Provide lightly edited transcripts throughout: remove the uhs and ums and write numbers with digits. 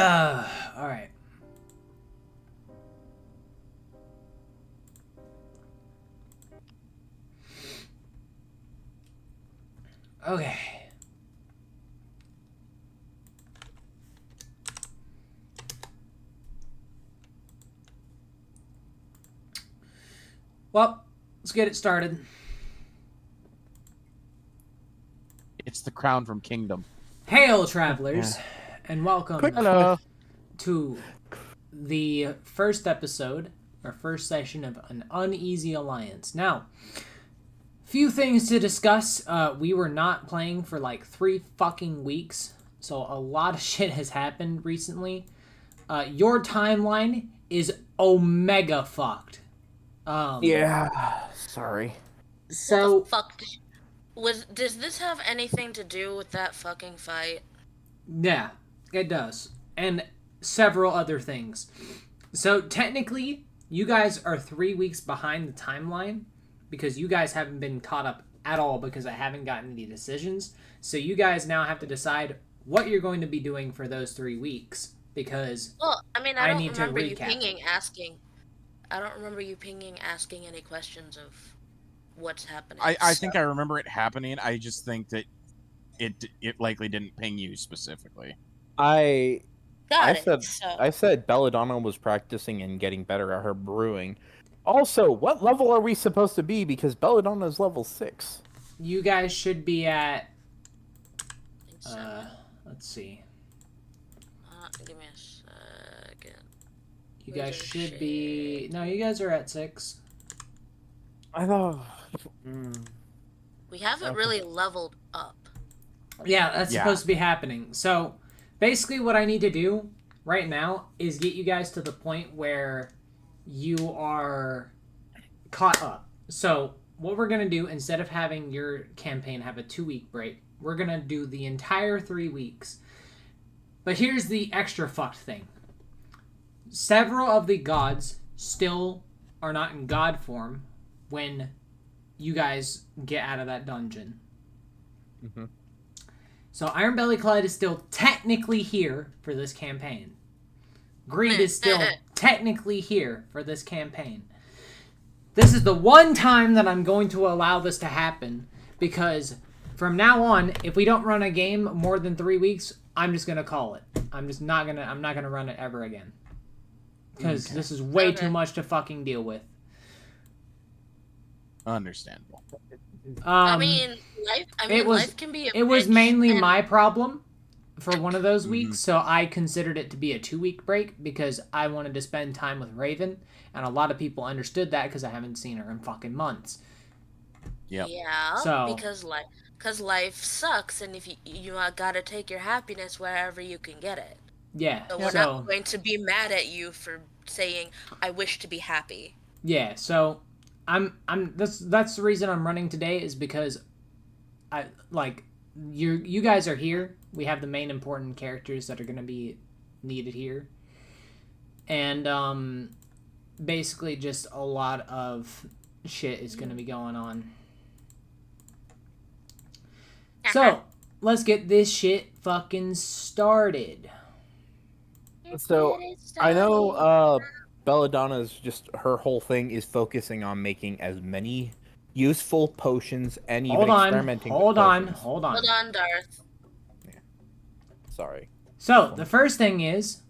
All right. Okay. Well, let's get it started. It's the crown from Kingdom. Hail, travelers, and welcome Hello. to the first episode, or first session of an Uneasy Alliance. Now, few things to discuss. We were not playing for like 3 fucking weeks, so a lot of shit has happened recently. Your timeline is omega fucked. Yeah, sorry. What So the fuck? Does this have anything to do with that fucking fight? yeah, it does, and several other things. So technically, you guys are 3 weeks behind the timeline because you guys haven't been caught up at all because I haven't gotten any decisions. So you guys now have to decide what you're going to be doing for those 3 weeks because Well, I mean, I I don't need to remember you recap pinging asking. I don't remember you pinging asking any questions of what's happening. I think I remember it happening. I just think that it likely didn't ping you specifically. I Got it. said So I said Belladonna was practicing and getting better at her brewing. Also, what level are we supposed to be? Because Belladonna is level 6. you guys should be at seven. let's see. Give me a second. You Where's guys your should shit? be no, you guys are at 6. I thought. We haven't Okay. really leveled up. Yeah, that's Yeah. supposed to be happening. So, basically what I need to do right now is get you guys to the point where you are caught up. So, what we're going to do, instead of having your campaign have a 2-week break, we're going to do the entire 3 weeks. But here's the extra fucked thing. Several of the gods still are not in god form when you guys get out of that dungeon. Mhm. So Iron Belly Clyde is still technically here for this campaign. Greed is still technically here for this campaign. This is the one time that I'm going to allow this to happen because from now on, if we don't run a game more than 3 weeks, I'm just gonna call it. I'm not gonna run it ever again. Because this is way Okay. too much to fucking deal with. Understandable. I mean, life can be a It was bitch, mainly and my problem for one of those Mhm. weeks, so I considered it to be a 2-week break because I wanted to spend time with Raven, and a lot of people understood that because I haven't seen her in fucking months. Yep. Yeah, So- because life sucks, and if you gotta take your happiness wherever you can get it. Yeah, So we're so not going to be mad at you for saying I wish to be happy. yeah, so that's the reason I'm running today is because I like you guys are here. We have the main important characters that are going to be needed here. And basically just a lot of shit is going to be going on. So, let's get this shit fucking started. So, I know Belladonna's just her whole thing is focusing on making as many useful potions and even experimenting with Hold on. potions. Hold on, Darth. Sorry. So, the first thing is,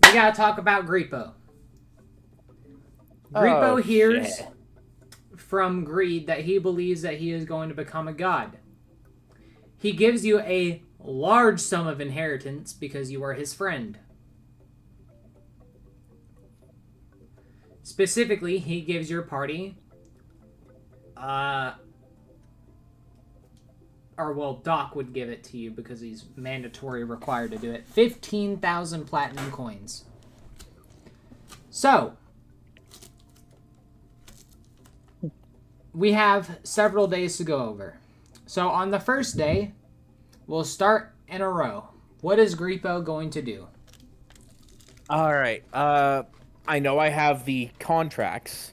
we gotta talk about Grippo. Grippo hears shit. from Greed that he believes that he is going to become a god. He gives you a large sum of inheritance because you are his friend. Specifically, he gives your party, Doc would give it to you because he's mandatory required to do it. 15,000 platinum coins. So, we have several days to go over. So, on the first day, we'll start in a row. What is Grippo going to do? All right. I know I have the contracts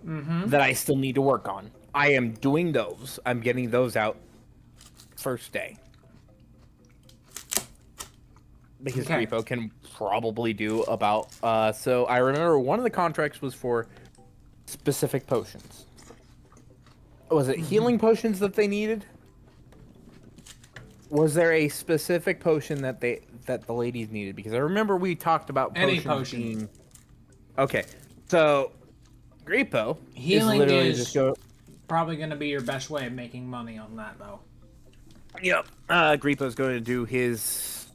that I still need to work on. I am doing those. I'm getting those out first day. because Okay. Griepo can probably do about. So I remember one of the contracts was for specific potions. Was it healing potions that they needed? Was there a specific potion that the ladies needed? Because I remember we talked about Any potions potion. being. Okay, so Griepo is Healing literally is just go. probably going to be your best way of making money on that, though. Yep. Griepo's going to do his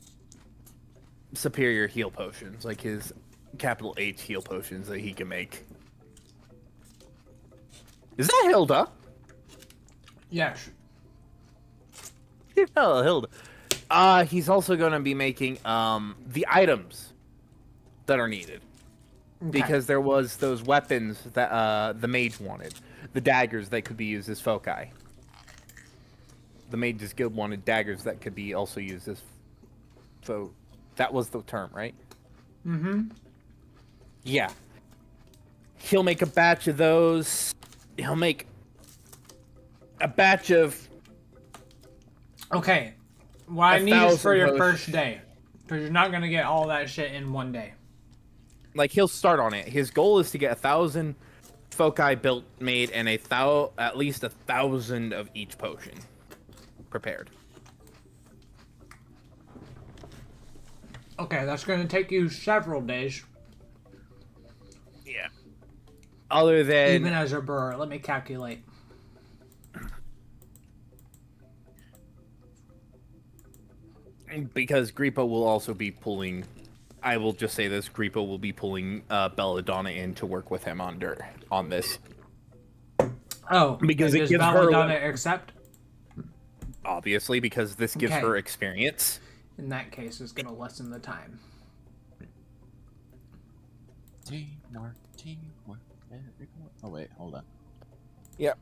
superior heal potions, like his capital H heal potions that he can make. Is that Hilda? Yes. Oh, Hilda. He's also going to be making the items that are needed. Okay. Because there was those weapons that the mage wanted. The daggers that could be used as foci. The mage's guild wanted daggers that could be also used as... So, that was the term, right? Mm-hmm. Yeah. He'll make a batch of those. He'll make a batch of... Okay. What I need is 1,000 for your potions. first day. Because you're not going to get all that shit in one day. Like, he'll start on it. His goal is to get 1,000 foci built, made, and at least 1,000 of each potion prepared. Okay, that's going to take you several days. Yeah. Other than... Even as a brewer. Let me calculate. Because Griepo will also be pulling... I will just say this, Griepo will be pulling Belladonna in to work with him on this. Oh, Because and it does gives her... Belladonna accept? Obviously, because this gives Okay. her experience. In that case, it's going to lessen the time. Teamwork, teamwork. Everyone. Oh wait, hold on. Yep.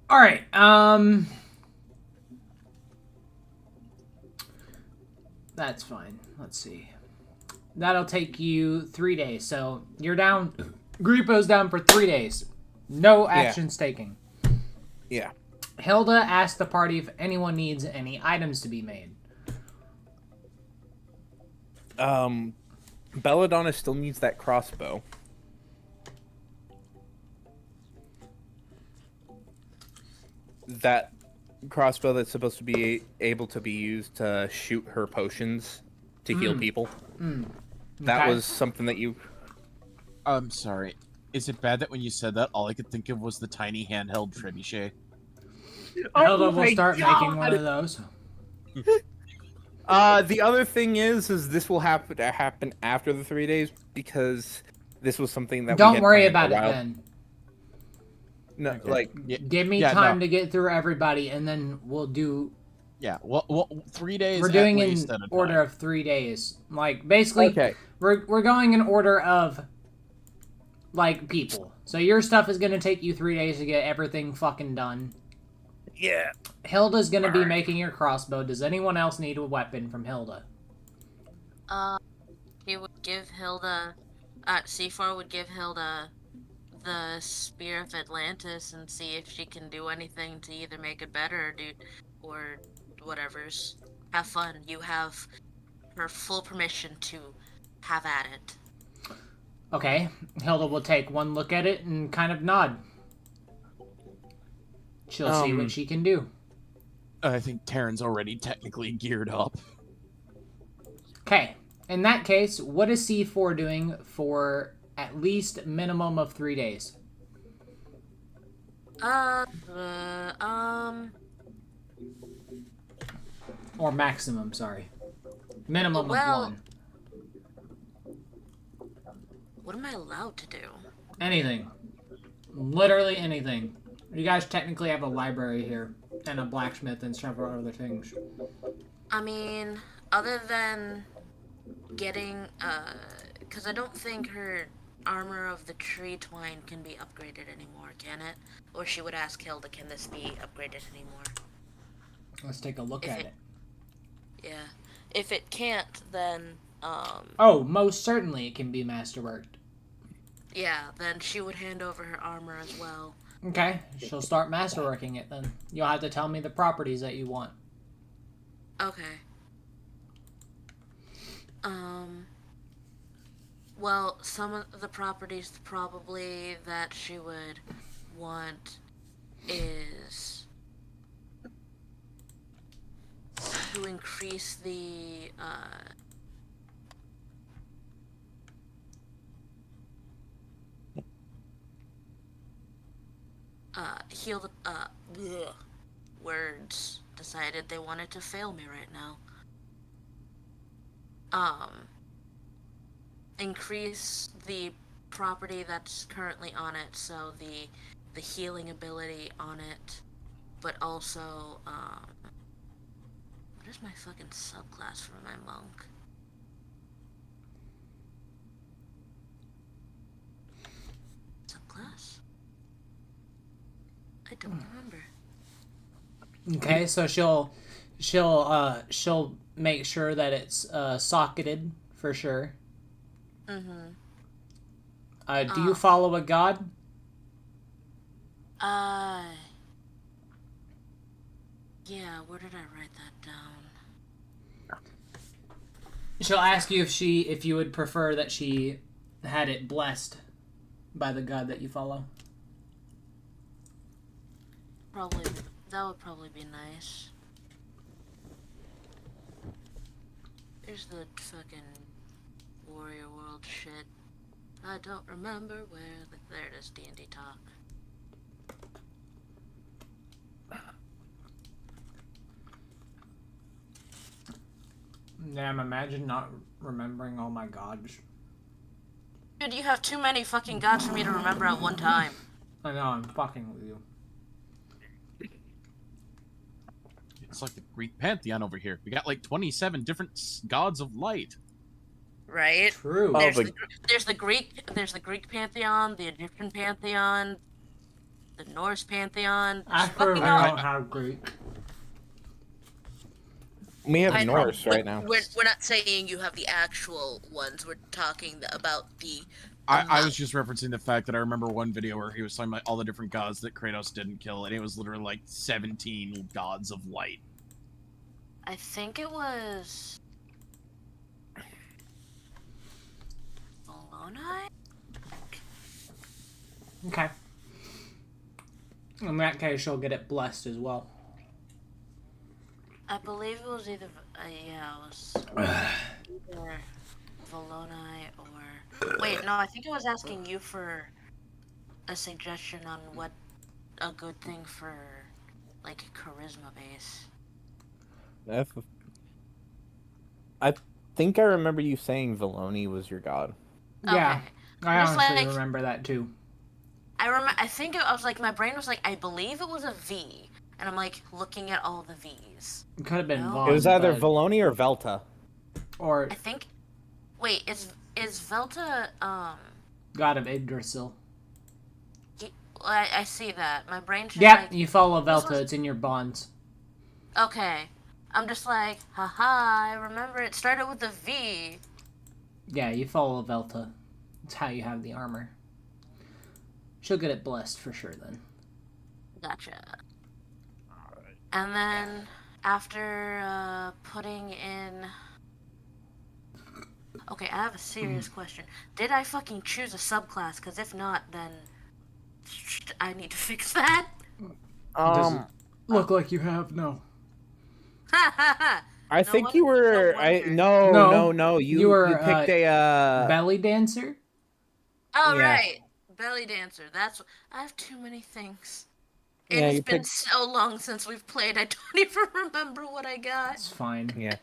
All right. That's fine. Let's see. That'll take you 3 days. So you're down. Griepo's down for 3 days. No actions taken. Yeah. Hilda asked the party if anyone needs any items to be made. Belladonna still needs that crossbow. That crossbow that's supposed to be able to be used to shoot her potions to heal people. That Okay. was something that you... I'm sorry. Is it bad that when you said that, all I could think of was the tiny handheld trebuchet? Hilda will start making one of those. The other thing is this will happen after the 3 days because this was something that we Don't had worry planned about a it while. then. No, Okay. like Give me Yeah, time no. to get through everybody, and then we'll do. Yeah, well 3 days. We're doing at in least at a order time. of 3 days. Like basically, okay. we're going in order of like people. So your stuff is gonna take you 3 days to get everything fucking done. Yeah. Hilda's gonna be making your crossbow. Does anyone else need a weapon from Hilda? He would give Hilda, C4 would give Hilda the Spear of Atlantis and see if she can do anything to either make it better or whatever's. Have fun. You have her full permission to have at it. Okay, Hilda will take one look at it and kind of nod. She'll see what she can do. I think Taryn's already technically geared up. Okay, in that case, what is C4 doing for at least minimum of 3 days? Or maximum, sorry. Minimum Well- of 1. What am I allowed to do? Anything. Literally anything. You guys technically have a library here, and a blacksmith and several other things. I mean, other than getting, because I don't think her armor of the tree twine can be upgraded anymore, can it? Or she would ask Hilda, can this be upgraded anymore? Let's take a look If at it- it. Yeah. If it can't, then, Oh, most certainly it can be masterworked. yeah, then she would hand over her armor as well. Okay, she'll start masterworking it then. You'll have to tell me the properties that you want. Okay. Um, well, some of the properties probably that she would want is to increase the heal the bleh, words decided they wanted to fail me right now. Increase the property that's currently on it, so the healing ability on it, but also what is my fucking subclass for my monk? Subclass? I don't remember. Okay, so she'll make sure that it's socketed for sure. Mm-hmm. Do you follow a god? Yeah, where did I write that down? She'll ask you if you would prefer that she had it blessed by the god that you follow. Probably, that would probably be nice. Here's the fucking Warrior World shit. I don't remember where. There it is, D&D talk. Damn, imagine not remembering all my gods. Dude, you have too many fucking gods for me to remember at one time. I know, I'm fucking with you. It's like the Greek pantheon over here. We got like 27 different gods of light. Right? True. Oh, There's the Greek pantheon, the Egyptian pantheon, the Norse pantheon. I fucking don't all- have Greek. We have I know, Norse but right now. We're not saying you have the actual ones. We're talking about the. I was just referencing the fact that I remember one video where he was talking about all the different gods that Kratos didn't kill, and it was literally like 17 gods of light. I think it was. Bologna? Okay. In that case, she'll get it blessed as well. I believe it was either. Yeah, it was either Bologna or. Wait, no, I think I was asking you for a suggestion on what a good thing for, like, charisma base. I think I remember you saying Veloni was your god. Yeah, Okay. I Just honestly like- remember that too. I think I was like, my brain was like, I believe it was a V, and I'm like looking at all the V's. It could have been No. Vaughn. It was either but- Veloni or Velta. or I think. Wait, is Velta God of Yggdrasil. I see that. My brain's just Yeah, like, you follow this Velta. was- It's in your bonds. okay. I'm just like, haha, I remember it started with a V. Yeah, you follow Velta. It's how you have the armor. She'll get it blessed for sure then. Gotcha. And then after putting in. Okay, I have a serious question. Did I fucking choose a subclass? Because if not, then I need to fix that. Look like you have no. Ha ha ha! I No think wonder- you were. no I wonder. no. You You were, you picked a. Belly dancer? Oh Yeah. right, belly dancer. That's. I have too many things. Yeah, It's you been picked- so long since we've played. I don't even remember what I got. It's fine. Yeah.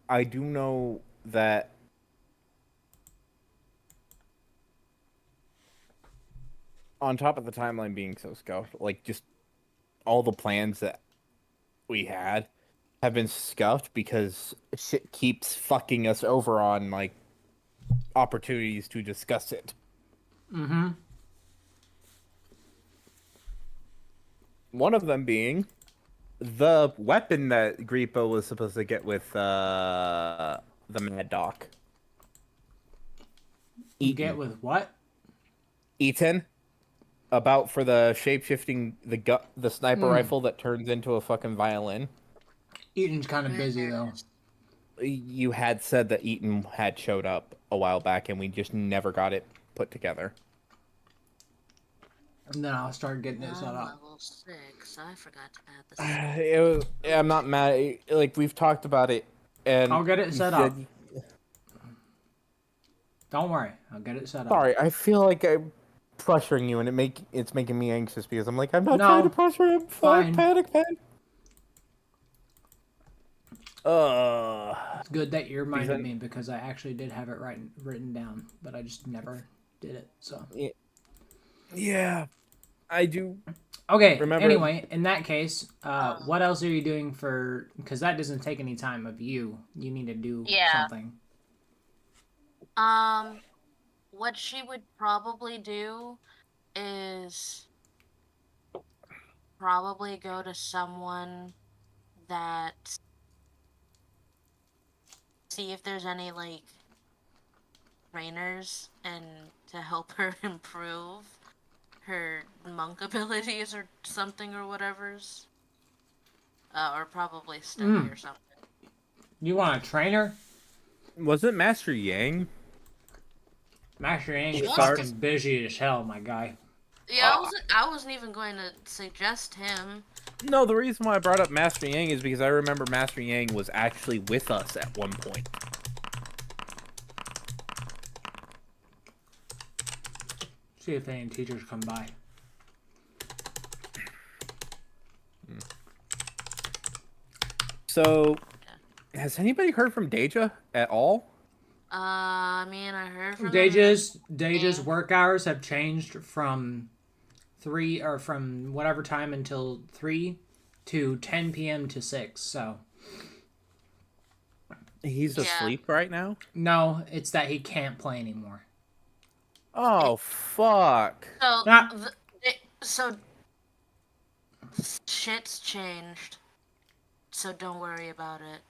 I do know that. On top of the timeline being so scuffed, like just all the plans that we had have been scuffed because shit keeps fucking us over on like opportunities to discuss it. Mm-hmm. One of them being the weapon that Griepo was supposed to get with the Mad Doc. You get with what? Eaton about for the shape-shifting the sniper rifle that turns into a fucking violin. Eaton's kind of busy though. you had said that Eaton had showed up a while back, and we just never got it put together. And then I'll start getting it I'm set up. level 6. I forgot to add the I'm not mad. Like, we've talked about it, and I'll get it you set said- up. Don't worry, I'll get it set up. Sorry, I feel like I'm pressuring you, and it's making me anxious because I'm like, I'm not No, trying to pressure him. fine. Panic, man. It's good that you reminded Because me because I actually did have it written down, but I just never did it. So yeah, I do. okay. Remember- Anyway, in that case, what else are you doing for? Because that doesn't take any time of you. You need to do something. What she would probably do is probably go to someone that see if there's any like trainers and to help her improve her monk abilities or something or whatever's or probably study or something. You want a trainer? Was it Master Yang? Master Yang is What? fucking busy as hell, my guy. Yeah, I wasn't even going to suggest him. No, the reason why I brought up Master Yang is because I remember Master Yang was actually with us at one point. See if any teachers come by. So, has anybody heard from Deja at all? I mean, I heard from Deja's work hours have changed from 3 or from whatever time until 3 to 10 p.m. to 6. So He's asleep right now? no, it's that he can't play anymore. Oh, fuck. So, Ah. so shit's changed. So don't worry about it.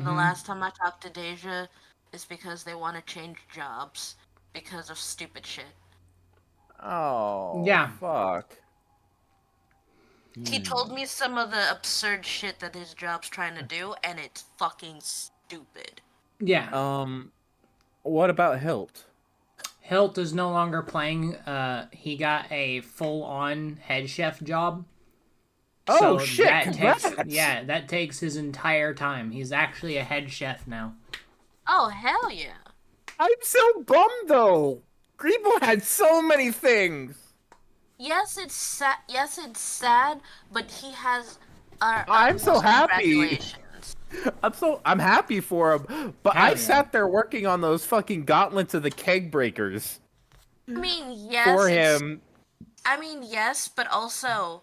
The last time I talked to Deja is because they want to change jobs because of stupid shit. Oh, Yeah. fuck. He told me some of the absurd shit that his job's trying to do, and it's fucking stupid. Yeah. What about Hilt? Hilt is no longer playing. He got a full-on head chef job. Oh, So shit, that congrats! that takes his entire time. He's actually a head chef now. Oh, hell yeah. I'm so bummed, though. Grebo had so many things. Yes, it's sad. Yes, it's sad, but he has. I'm so utmost happy. congratulations. I'm happy for him, but Hell I yeah. sat there working on those fucking gauntlets of the keg breakers I mean, yes. for it's- him. I mean, yes, but also,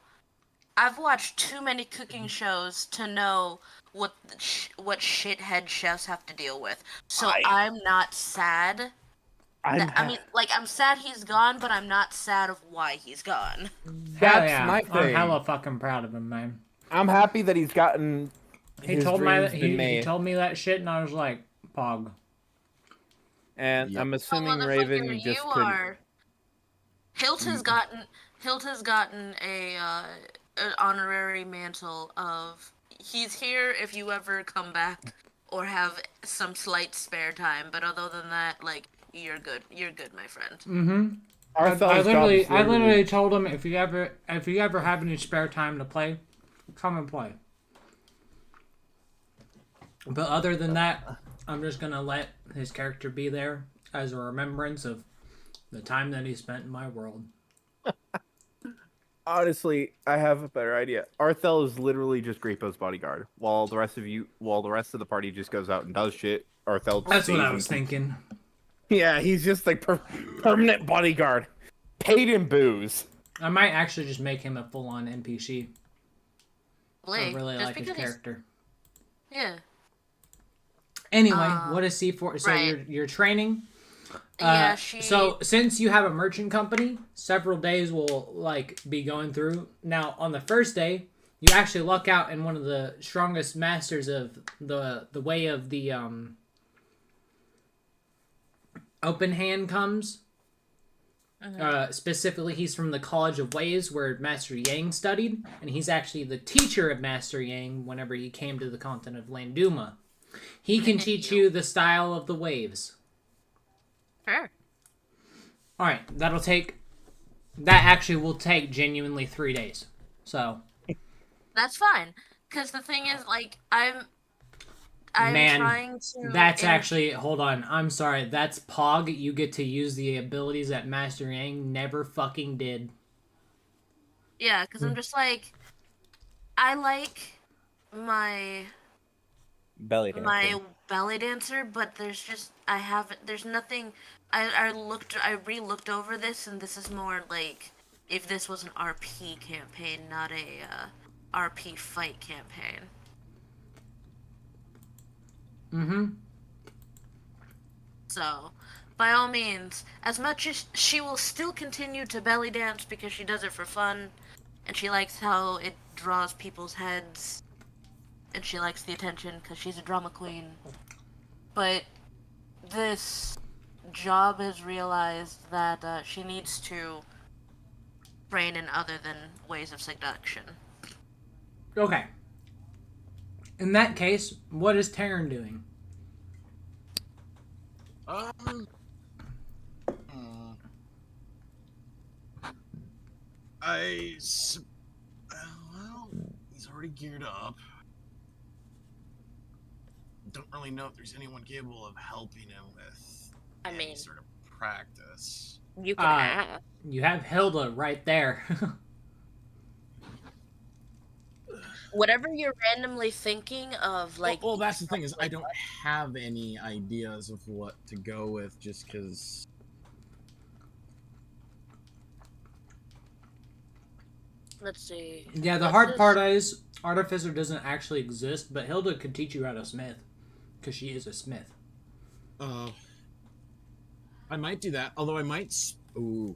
I've watched too many cooking shows to know what what shithead chefs have to deal with. So I'm not sad. I mean, like, I'm sad he's gone, but I'm not sad of why he's gone. Hell That's yeah. my I'm thing. hella fucking proud of him, man. I'm happy that he's gotten. He his told dreams me been he made. told me that shit, and I was like, "Pog." And Yep. I'm Oh, assuming motherfucker, Raven just you couldn't. are. Hilt has gotten a an honorary mantle of he's here if you ever come back or have some slight spare time. But other than that, like you're good, my friend. Mm-hmm. Arthel's I job is literally told him if you ever have any spare time to play, come and play. But other than that, I'm just gonna let his character be there as a remembrance of the time that he spent in my world. Honestly, I have a better idea. Arthel is literally just Grappo's bodyguard, while the rest of the party just goes out and does shit. Arthel. That's what stays I and- was thinking. Yeah, he's just like permanent bodyguard, paid in booze. I might actually just make him a full-on NPC. I Blake, really just like his because he's- character. Yeah. Anyway, what is C4? So right. you're training. Yeah, she. So since you have a merchant company, several days will like be going through. Now on the first day, you actually luck out, and one of the strongest masters of the way of the open hand comes. Specifically, he's from the College of Ways where Master Yang studied, and he's actually the teacher of Master Yang whenever he came to the continent of Landuma. He can teach you the style of the waves. Sure. All right, that actually will take genuinely 3 days. So, That's fine. Because the thing is, like, I'm man, trying to. that's actually, hold on. I'm sorry. That's Pog. You get to use the abilities that Master Yang never fucking did. Yeah, because I'm just like, I like my Belly dancer. my ballet dancer, but there's nothing. I re-looked over this, and this is more like if this was an RP campaign, not a RP fight campaign. Mm-hmm. So, by all means, as much as she will still continue to belly dance because she does it for fun, and she likes how it draws people's heads, and she likes the attention because she's a drama queen. But this job has realized that she needs to train in other than ways of seduction. Okay. In that case, what is Taryn doing? Hmm. Well, he's already geared up. Don't really know if there's anyone capable of helping him with any sort of practice. You can ask. You have Hilda right there. Whatever you're randomly thinking of, like. Well, that's the thing is I don't have any ideas of what to go with just because. Let's see. Yeah, the hard part is Artificer doesn't actually exist, but Hilda could teach you how to smith. Because she is a smith. I might do that, although I might... Ooh.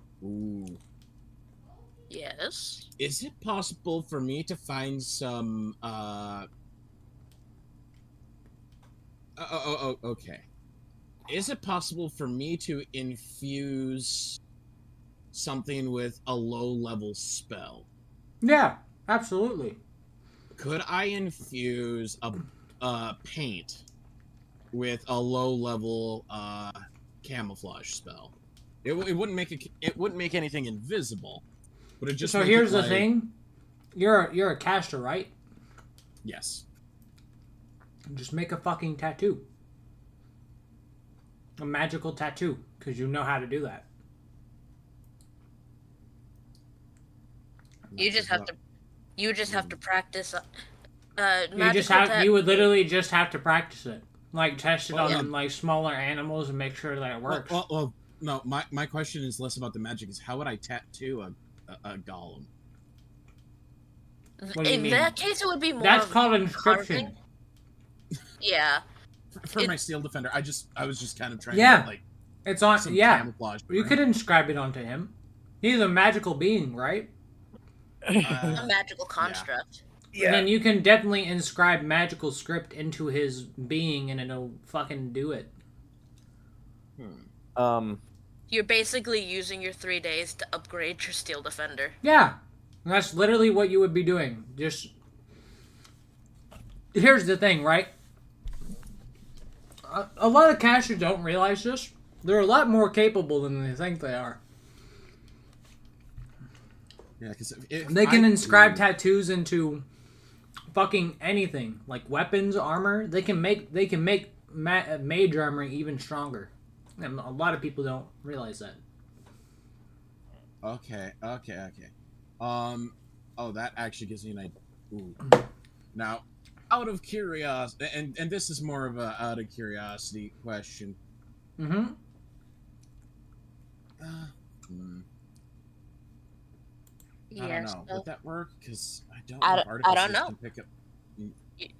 Yes? Is it possible for me to find some, okay. Is it possible for me to infuse something with a low-level spell? Yeah, absolutely. Could I infuse a paint with a low-level camouflage spell? It wouldn't make anything invisible, but it just. So here's the thing, you're a caster, right? Yes. Just make a fucking tattoo, a magical tattoo, because you know how to do that. You just have to practice. You would literally just have to practice it, like test it on like smaller animals and make sure that it works. Well, no. My question is less about the magic. Is how would I tattoo a golem? What do you In mean? that case, it would be more. That's of called inscription. carving. Yeah. For my steel defender, I was just kind of trying to get, like, it's on. some Yeah, camouflage. you could inscribe it onto him. He's a magical being, right? A magical construct. Yeah. And then you can definitely inscribe magical script into his being, and it'll fucking do it. You're basically using your 3 days to upgrade your steel defender. Yeah, and that's literally what you would be doing. Just here's the thing, right? A lot of casters don't realize this. They're a lot more capable than they think they are. Yeah, because they can inscribe tattoos into fucking anything, like weapons, armor. They can make mage armor even stronger. And a lot of people don't realize that. Okay. Oh, that actually gives me an idea. Ooh. Now, out of curiosity, and this is more of a out of curiosity question. Mm-hmm. I don't know. Would that work? Because I don't I know. don't know. Can pick up...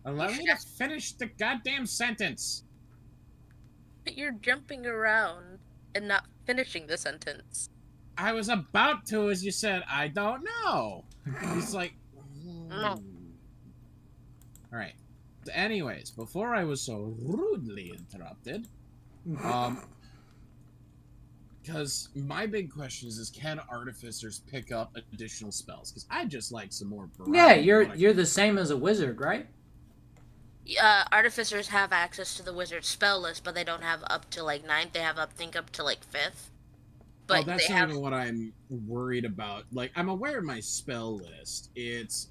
Allow me to finish the goddamn sentence. You're jumping around and not finishing the sentence. I was about to, as you said, I don't know. It's like... No. Alright. Anyways, before I was so rudely interrupted, because my big question is can artificers pick up additional spells? Because I just like some more variety. Yeah, you're the same as a wizard, right? Artificers have access to the wizard's spell list, but they don't have up to like ninth. They have up to like fifth. Oh, But they that's not have. even what I'm worried about. Like, I'm aware of my spell list.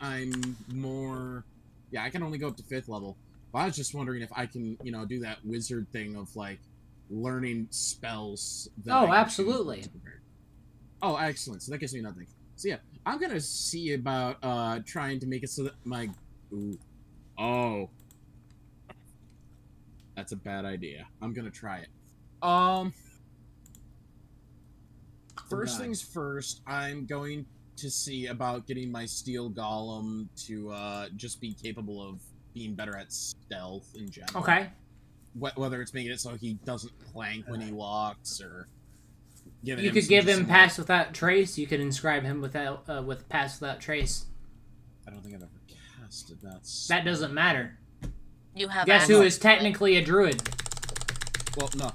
I'm more, yeah, I can only go up to 5th level. But I was just wondering if I can, do that wizard thing of like learning spells that I Oh, can absolutely. choose to prepare. Oh, excellent. So that gives me nothing. So yeah, I'm gonna see about trying to make it so that my, ooh, oh, that's a bad idea. I'm gonna try it. First God. things first, I'm going to see about getting my steel golem to just be capable of being better at stealth in general. Okay. Whether it's making it so he doesn't plank when he walks, or giving You him could some give just him some, pass without trace. You could inscribe him with pass without trace. I don't think I've ever casted that. That doesn't matter. You have. Guess who access is to it. technically a druid? Well, no.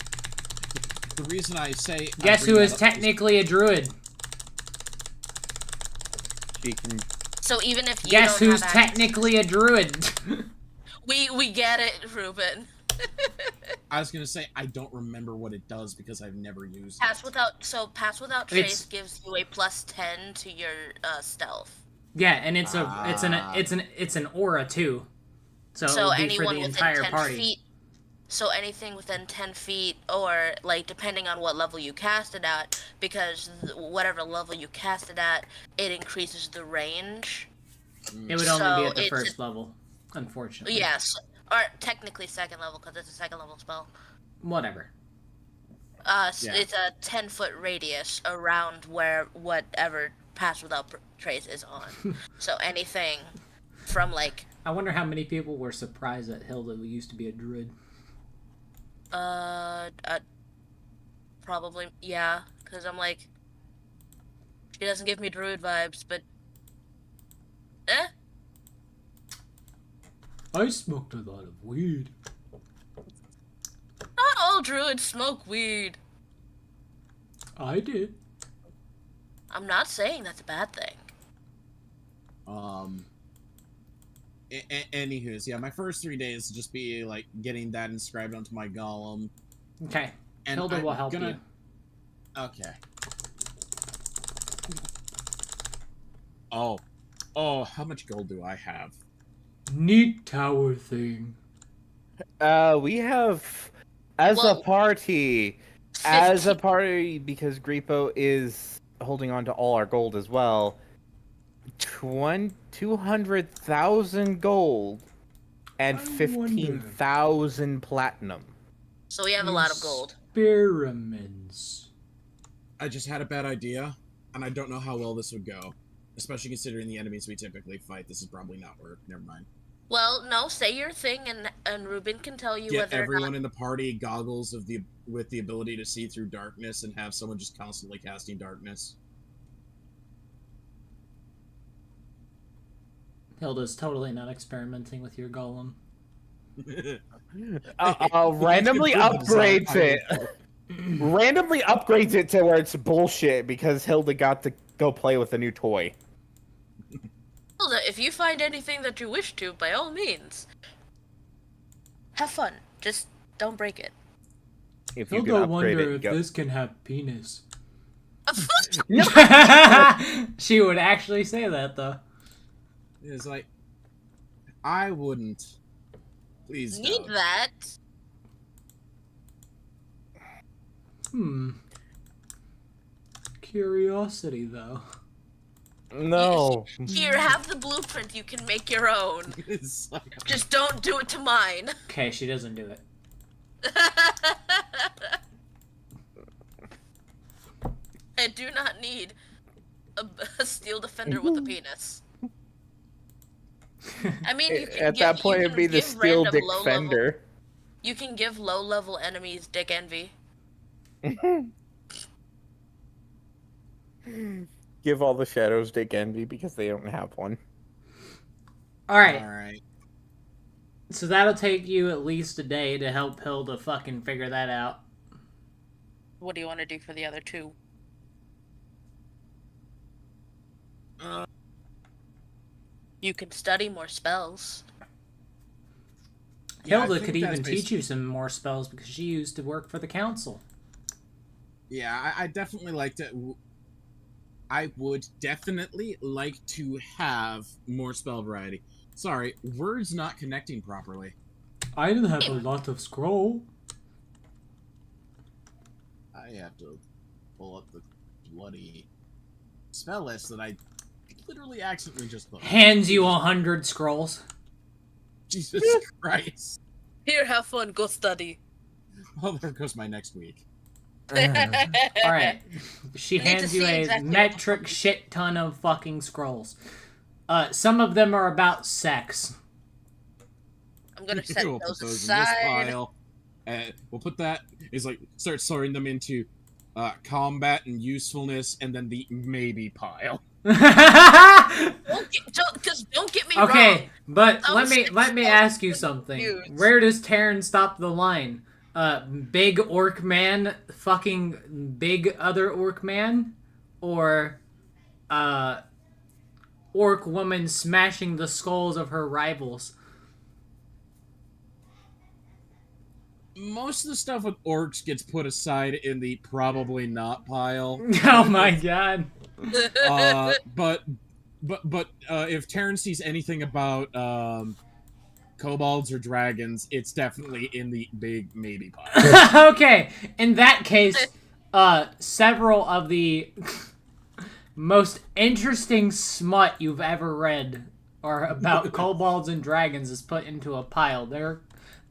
The reason I say Guess who is technically a druid? She can. So even if you Guess don't who's have access, technically a druid? we get it, Ruben. I was gonna say I don't remember what it does because I've never used Pass it. without trace gives you a +10 to your stealth. Yeah, and it's Ah. an aura too. So it So would be for anyone the within entire 10 party. feet. So anything within 10 feet, or like depending on what level you cast it at, because whatever level you cast it at, it increases the range. It would only be So at the it's first level, unfortunately. yes, or technically second level because it's a second level spell. Whatever. Yeah. It's a 10-foot radius around where whatever pass without trace is on. So anything from like I wonder how many people were surprised that Hilda used to be a druid. uh, uh probably yeah, because I'm like she doesn't give me druid vibes, but eh. I smoked a lot of weed. Not all druids smoke weed. I did. I'm not saying that's a bad thing. Anywho's, yeah, my first 3 days just be like getting that inscribed onto my golem. Okay. And Hilda will help you. Okay. Oh, how much gold do I have? Neat tower thing. We have, as Well, a party, 15 because Griepo is holding on to all our gold as well. 200,000 gold and I 15,000 platinum. So we have a lot of gold. Experiments. I just had a bad idea, and I don't know how well this would go. Especially considering the enemies we typically fight, this is probably not work. Never mind. Well, no, say your thing, and Ruben can tell you Get whether everyone or not. in the party goggles with the ability to see through darkness, and have someone just constantly casting darkness. Hilda's totally not experimenting with your golem. Randomly upgrades it. Randomly upgrades it to where it's bullshit because Hilda got to go play with a new toy. Hilda, if you find anything that you wish to, by all means, have fun. Just don't break it. If you can Hilda upgrade wonder it, if go. this can have penis. No. She would actually say that though. It's like, I wouldn't. Please Need don't. that. Curiosity though. No. Here, have the blueprint. You can make your own. It's like, Just don't do it to mine. Okay, she doesn't do it. I do not need a steel defender with a penis. I mean, you can At that point, it'd be the steel dick fender. You can give low-level enemies dick envy. Give all the shadows dick envy because they don't have one. Alright, alright. so that'll take you at least a day to help Hilda fucking figure that out. What do you want to do for the other two? You can study more spells. Yeah, I Hilda think could that's even teach you some more spells because she used to work for the council. Yeah, I definitely like to. I would definitely like to have more spell variety. Sorry, words not connecting properly. I didn't have a lot of scroll. I have to pull up the bloody spell list that I literally accidentally just put. Hands you 100 scrolls. Jesus Christ. Here, have fun. Go study. Well, there goes my next week. Alright. She I need to hands you see a exactly what metric the fuck- shit ton of fucking scrolls. Some of them are about sex. I'm gonna set We'll put those those aside. in this pile. We'll put that is like start sorting them into combat and usefulness, and then the maybe pile. Don't get me wrong. Okay, but Some let me spells ask you could something. use. Where does Terran stop the line? Big orc man fucking big other orc man, or orc woman smashing the skulls of her rivals? Most of the stuff with orcs gets put aside in the probably not pile. Oh my god. But if Terran sees anything about kobolds or dragons, it's definitely in the big maybe pile. Okay, in that case, several of the most interesting smut you've ever read are about kobolds and dragons is put into a pile. There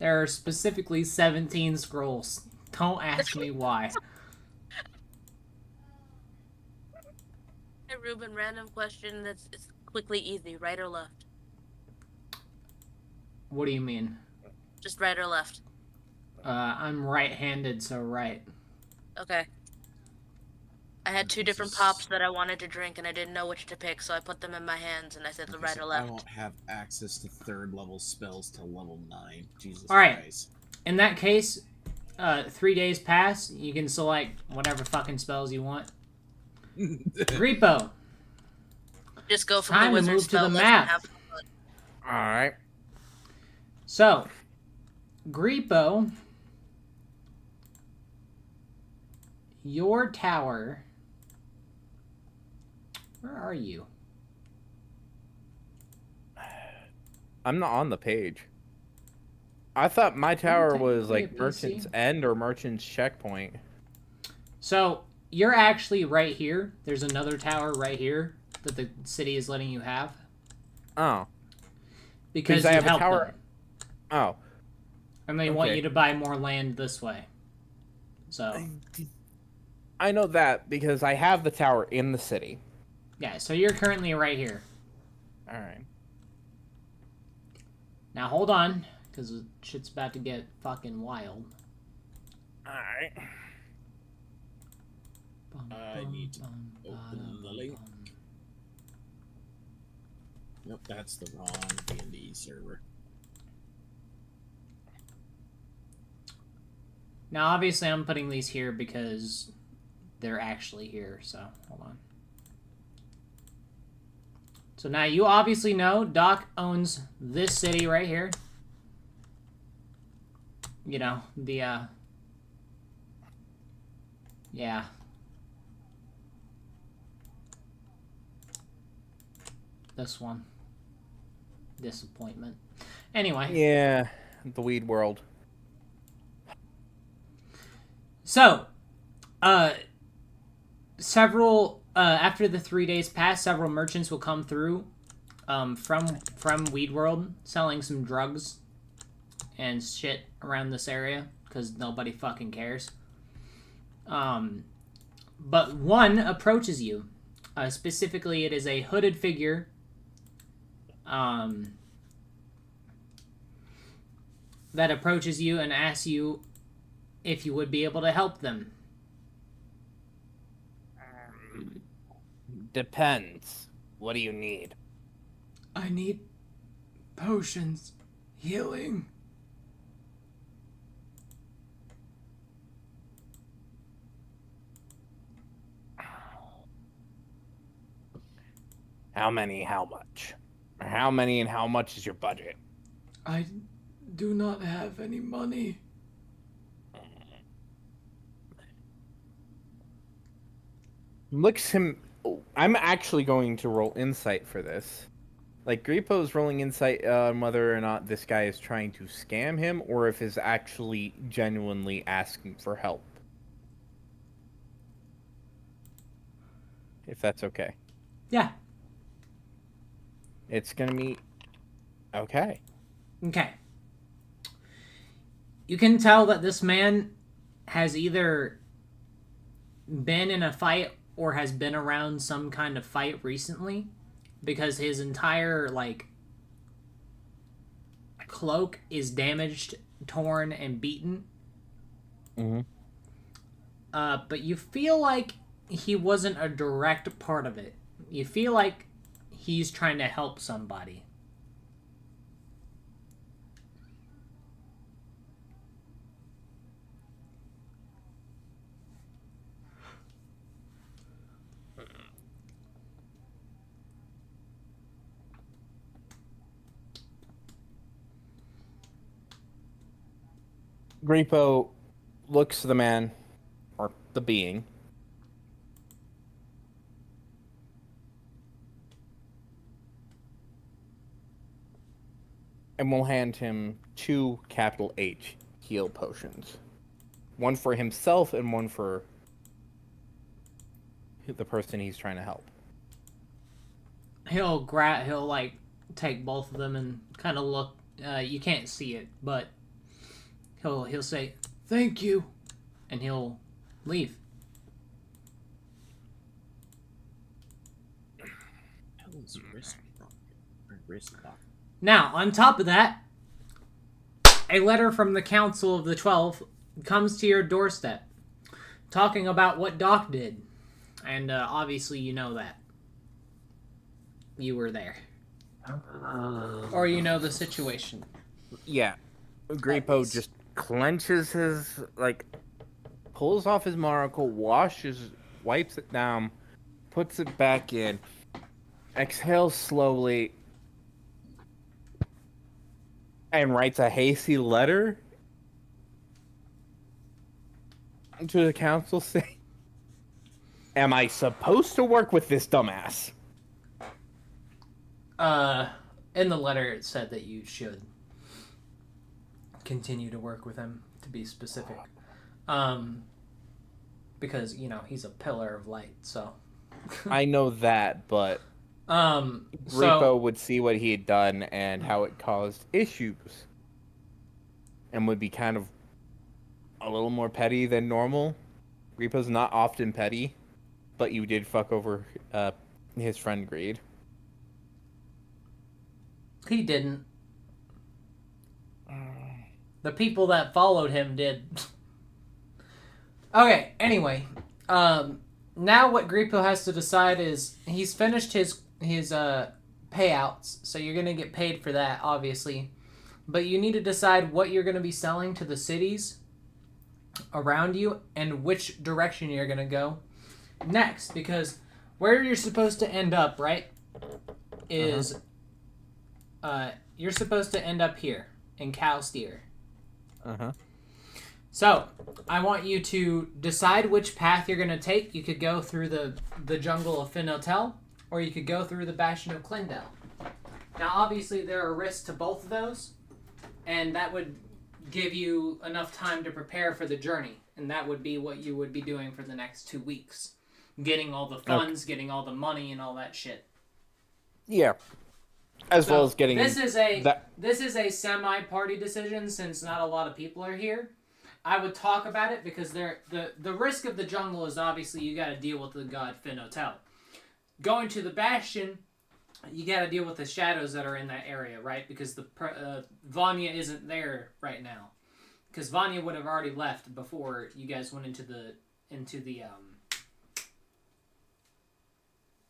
are specifically 17 scrolls. Don't ask me why. Hey, Ruben, random question that's it's quickly easy. Right or left? What do you mean? Just right or left. I'm right-handed, so right. Okay. I had two different pops that I wanted to drink, and I didn't know which to pick, so I put them in my hands, and I said the right or I left. won't have access to 3rd level spells till level 9. Jesus Alright. Christ. In that case, 3 days pass. You can select whatever fucking spells you want. Repo. Just go from Time the to wizard move to spell the list map. and have fun. Alright. So, Greepo, your tower. Where are you? I'm not on the page. I thought my tower was like PC. Merchant's End or Merchant's Checkpoint. So, you're actually right here. There's another tower right here that the city is letting you have. Oh. Because I you have a helped tower. them. Oh. And they want Okay. you to buy more land this way. So, I know that because I have the tower in the city. yeah, so you're currently right here. Alright. Now hold on, because shit's about to get fucking wild. Alright. I need to open the link. Nope, that's the wrong D&D server. Now, obviously, I'm putting these here because they're actually here, so hold on. So now you obviously know Doc owns this city right here. You know, the, yeah. This one. Disappointment. Anyway. Yeah, the weed world. So, several after the 3 days pass, several merchants will come through from Weed World selling some drugs and shit around this area because nobody fucking cares. But one approaches you. Specifically, it is a hooded figure. That approaches you and asks you if you would be able to help them. Depends. What do you need? I need potions. Healing. How many, how much? Or how many and how much is your budget? I do not have any money. Looks him. I'm actually going to roll insight for this. Like, Griepo's rolling insight on whether or not this guy is trying to scam him or if he's actually genuinely asking for help. If that's okay. Yeah. It's gonna be... Okay. Okay. You can tell that this man has either been in a fight or has been around some kind of fight recently, because his entire, like, cloak is damaged, torn, and beaten. Mm-hmm. But you feel like he wasn't a direct part of it. You feel like he's trying to help somebody. Griepo looks at the man, or the being, and will hand him 2 capital H heal potions. One for himself and one for the person he's trying to help. He'll like take both of them and kind of look. You can't see it, but he'll say thank you, and he'll leave. Now, on top of that, a letter from the Council of the 12 comes to your doorstep, talking about what Doc did, and obviously you know that. You were there. Or you know the situation. Yeah. Griepo just clenches his, like, pulls off his monocle, wipes it down, puts it back in, exhales slowly, and writes a hasty letter to the council saying, "Am I supposed to work with this dumbass?" In the letter it said that you should continue to work with him, to be specific. Because, you know, he's a pillar of light, so. I know that, but Griepo So, would see what he had done and how it caused issues, and would be kind of a little more petty than normal. Griepo's not often petty, but you did fuck over his friend Greed. he didn't. The people that followed him did. Okay, anyway. Now what Griepo has to decide is he's finished his payouts, so you're going to get paid for that, obviously. But you need to decide what you're going to be selling to the cities around you and which direction you're going to go next, because where you're supposed to end up, right, is you're supposed to end up here in Calsteer. So I want you to decide which path you're going to take. You could go through the jungle of Finotel, or you could go through the Bastion of Clendel. Now obviously there are risks to both of those, and that would give you enough time to prepare for the journey, and that would be what you would be doing for the next 2 weeks. Getting all the funds, getting all the money, and all that shit. Yeah. As well as getting... This is a semi-party decision, since not a lot of people are here. I would talk about it because the risk of the jungle is obviously you got to deal with the god Finotel. Going to the Bastion, you got to deal with the shadows that are in that area, right? Because the Vanya isn't there right now. Because Vanya would have already left before you guys went into the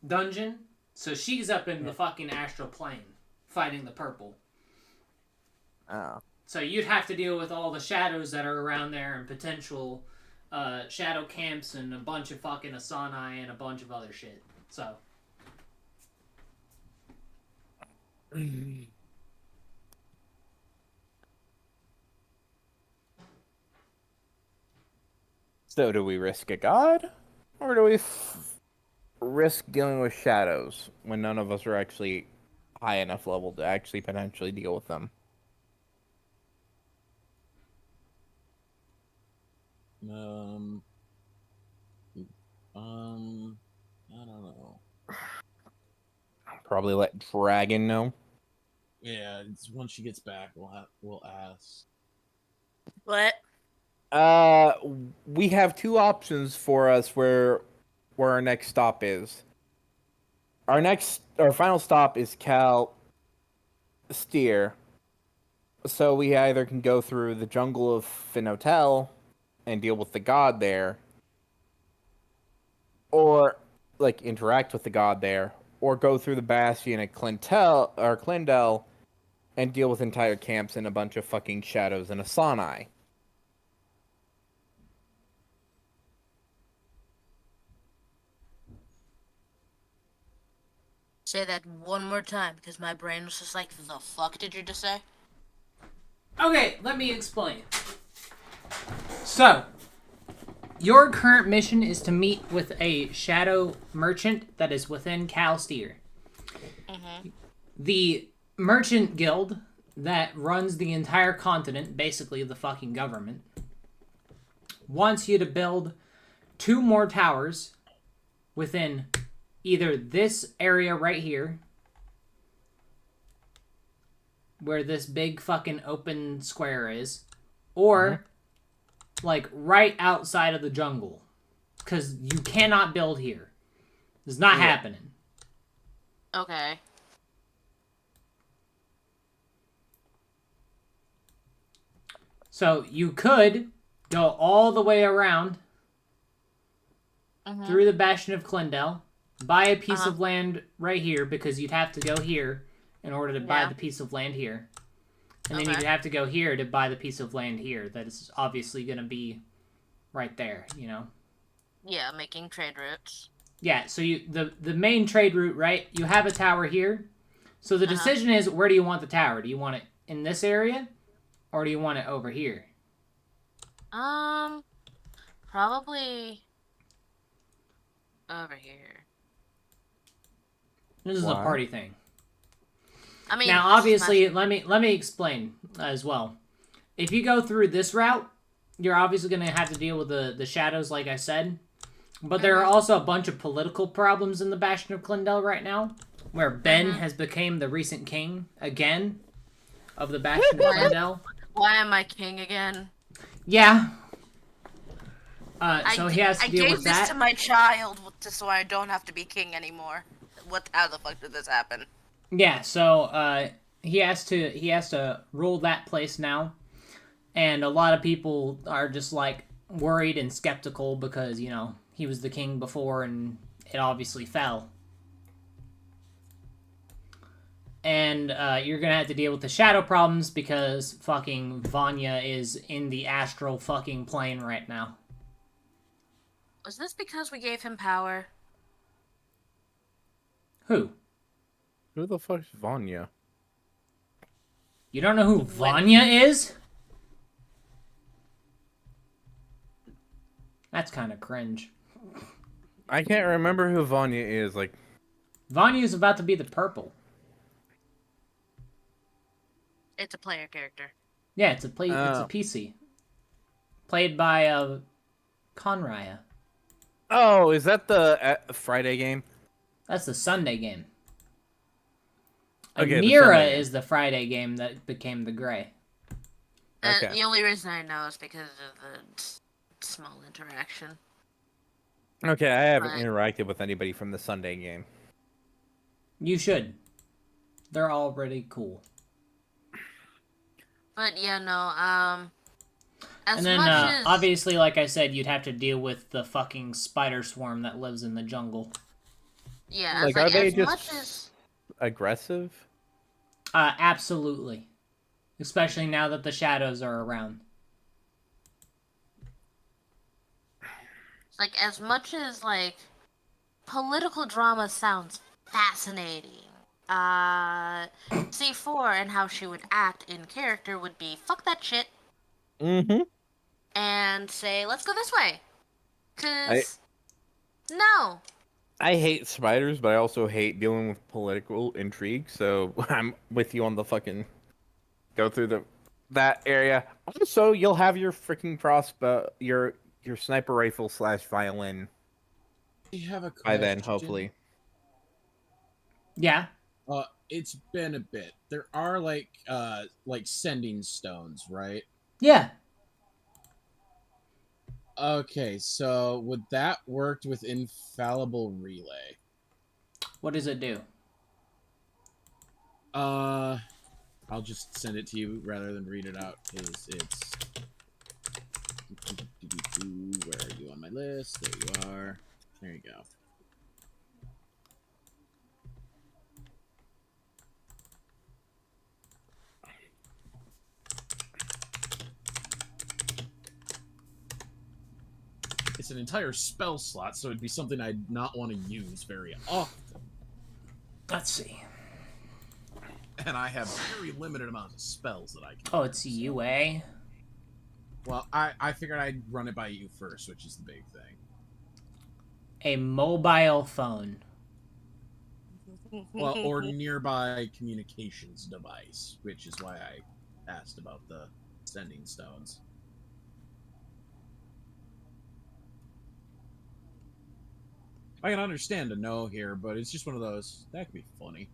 dungeon. So she's up in the fucking astral plane fighting the purple. Oh. So you'd have to deal with all the shadows that are around there and potential shadow camps and a bunch of fucking Asani and a bunch of other shit. So. So do we risk a god? Or do we risk dealing with shadows when none of us are actually high enough level to actually potentially deal with them? Um, I don't know. Probably let Dragon know. Yeah, it's once she gets back, we'll ask. What? We have two options for us where our next stop is. Our final stop is Cal Steer. So we either can go through the jungle of Finnotel and deal with the god there, or like interact with the god there, or go through the Bastion at Clendel and deal with entire camps and a bunch of fucking shadows and a Sonai. Say that one more time, because my brain was just like, the fuck did you just say? Okay, let me explain. So, your current mission is to meet with a shadow merchant that is within Calsteer. The merchant guild that runs the entire continent, basically the fucking government, wants you to build 2 more towers within either this area right here, where this big fucking open square is, or like right outside of the jungle, because you cannot build here. It's not happening. Okay. So you could go all the way around through the Bastion of Clendel, buy a piece of land right here, because you'd have to go here in order to buy the piece of land here. And then you'd have to go here to buy the piece of land here. That is obviously going to be right there, you know? Yeah, making trade routes. Yeah, so the main trade route, right? You have a tower here. So the decision is, where do you want the tower? Do you want it in this area? Or do you want it over here? Probably over here. This is a party thing. I mean, now, obviously, let me explain as well. If you go through this route, you're obviously going to have to deal with the shadows, like I said. But there are also a bunch of political problems in the Bastion of Clendel right now, where Ben has become the recent king again of the Bastion of Clendel. Why am I king again? Yeah. So he has to deal with I gave that. this to my child so I don't have to be king anymore. How the fuck did this happen? Yeah, so he has to rule that place now, and a lot of people are just like worried and skeptical because, you know, he was the king before and it obviously fell. And you're gonna have to deal with the shadow problems because fucking Vanya is in the astral fucking plane right now. Was this because we gave him power? Who? Who the fuck is Vanya? You don't know who Vanya is? That's kind of cringe. I can't remember who Vanya is. Like, Vanya's about to be the purple. It's a player character. Yeah, it's a PC. Played by Conraya. oh, is that the Friday game? That's the Sunday game. Okay, Mira is the Friday game that became the gray. Okay. The only reason I know is because of the small interaction. Okay, I haven't interacted with anybody from the Sunday game. You should. They're all really cool. But yeah, no, as And then, much as... obviously, like I said, you'd have to deal with the fucking spider swarm that lives in the jungle. Yeah, Like, are they as just much as... aggressive? Absolutely. Especially now that the shadows are around. Like, as much as, like, political drama sounds fascinating, C4 and how she would act in character would be, fuck that shit, Mm-hmm. and say, let's go this way. Cause no. I hate spiders, but I also hate dealing with political intrigue. So I'm with you on the fucking go through that area. Also, you'll have your freaking crossbow, your sniper rifle / violin I have a question. by then, hopefully. Yeah. It's been a bit. There are like sending stones, right? Yeah. Okay, so would that work with infallible relay? What does it do? I'll just send it to you rather than read it out because it's. Where are you on my list? There you are. There you go. It's an entire spell slot, so it'd be something I'd not want to use very often. Let's see. And I have very limited amounts of spells that I can. Oh, it's UA. Well, I figured I'd run it by you first, which is the big thing. A mobile phone. Well, or nearby communications device, which is why I asked about the sending stones. I can understand a no here, but it's just one of those. That could be funny.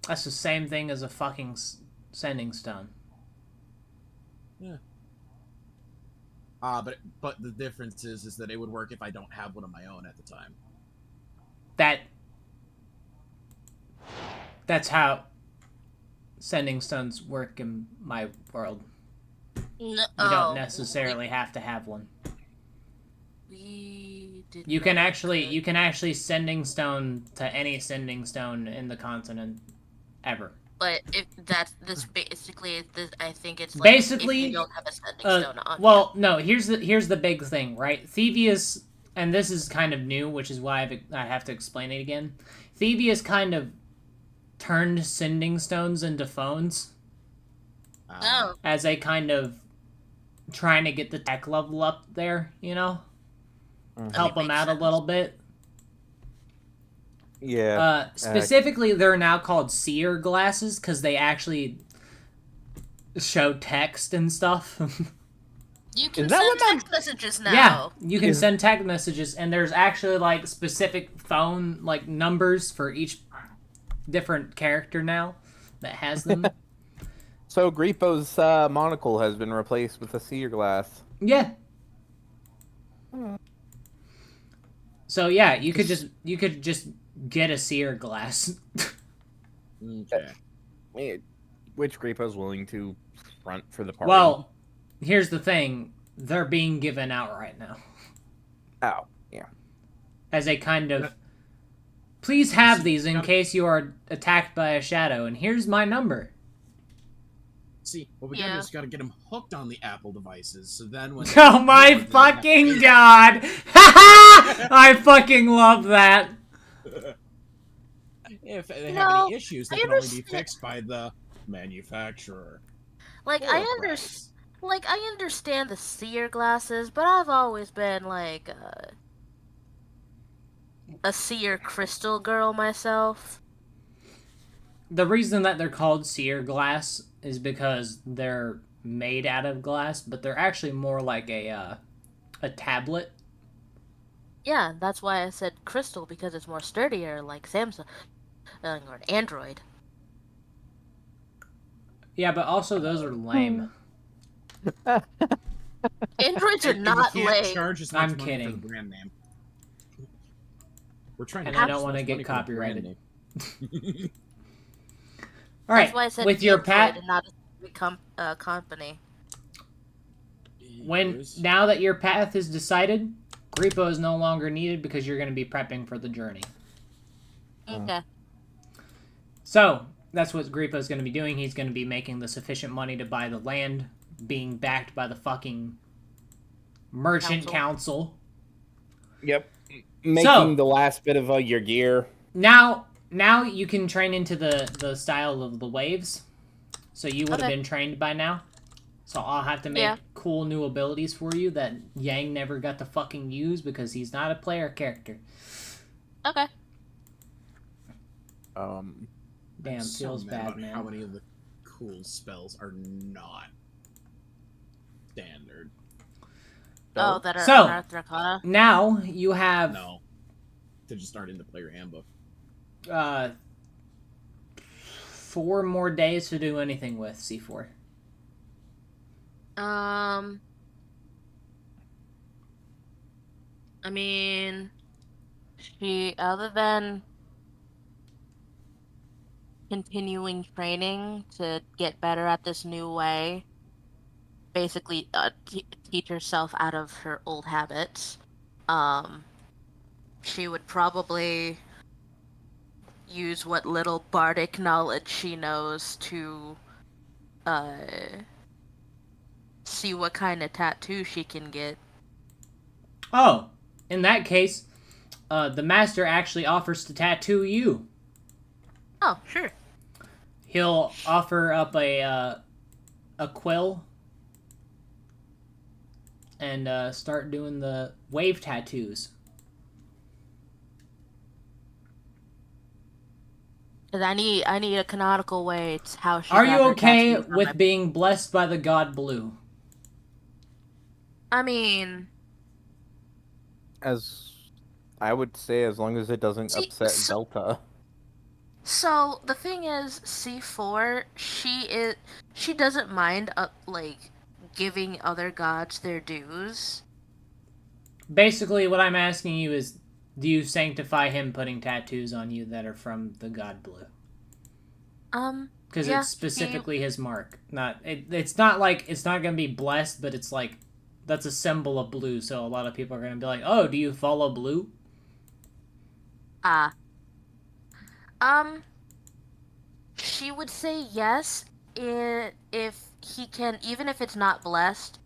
That's the same thing as a fucking sending stone. Yeah. But the difference is that it would work if I don't have one of my own at the time. That's how sending stones work in my world. No, You don't necessarily have to have one. We did. You can actually sending stone to any sending stone in the continent ever. But if that's this basically, this, I think it's like Basically, if you don't have a sending stone on. well, no. Here's the big thing, right? Thievius, and this is kind of new, which is why I have to explain it again. Thievius kind of turned sending stones into phones Oh. as a kind of trying to get the tech level up there, you know, help them out a little bit. Yeah. Specifically, they're now called seer glasses because they actually show text and stuff. You can Is that send what text messages now. Yeah, you can send text messages, and there's actually like specific phone like numbers for each different character now that has them. So Grippo's monocle has been replaced with a seer glass. Yeah. So yeah, you could just get a seer glass. Okay. Which Grippo's willing to front for the party. Well, here's the thing: they're being given out right now Oh, yeah. as a kind of. Please have these in case you are attacked by a shadow, and here's my number. See, what we gotta do is gotta get them hooked on the Apple devices, so then when... Oh my fucking god! I fucking love that. If they have any issues, they I can only be understand. fixed by the manufacturer. Like Or I a understand. price. Like I understand the seer glasses, but I've always been like a seer crystal girl myself. The reason that they're called seer glass is because they're made out of glass, but they're actually more like a tablet. Yeah, that's why I said crystal because it's more sturdier, like Samsung or Android. Yeah, but also those are lame. Androids are And not we can't lame. charge as much I'm money kidding. for the brand name. We're trying to And I charge don't as wanna much get money for the brand copyrighted. name. All right, That's why I said with your Android path, and not a company. now that your path is decided, Grippo is no longer needed because you're going to be prepping for the journey. Okay. So that's what Grippo is going to be doing. He's going to be making the sufficient money to buy the land, being backed by the fucking merchant council. Yep. Making the last bit of your gear. Now you can train into the style of the waves. So you would have been trained by now. So I'll have to make cool new abilities for you that Yang never got to fucking use because he's not a player character. Okay. Damn, I'm so feels mad bad, about man. how many of the cool spells are not standard. Oh, that are So- Unearthed Arcana? Now you have No. To just start in the player handbook. 4 more days to do anything with C4. I mean, she, other than continuing training to get better at this new way, basically teach herself out of her old habits, she would probably use what little bardic knowledge she knows to see what kind of tattoo she can get. Oh, in that case, the master actually offers to tattoo you. Oh, sure. He'll offer up a quill and start doing the wave tattoos. Cause I need a canonical way to how she Are got you her okay tattoos on my- with being blessed by the god Blue? I mean, As I would say, as long as it doesn't See, upset so- Delta. so the thing is, C4, she doesn't mind like giving other gods their dues. Basically, what I'm asking you is, do you sanctify him putting tattoos on you that are from the god Blue? Because Yeah, it's specifically his mark. It's not like it's not gonna be blessed, but it's like that's a symbol of blue. So a lot of people are gonna be like, "Oh, do you follow blue?" She would say yes if he can, even if it's not blessed.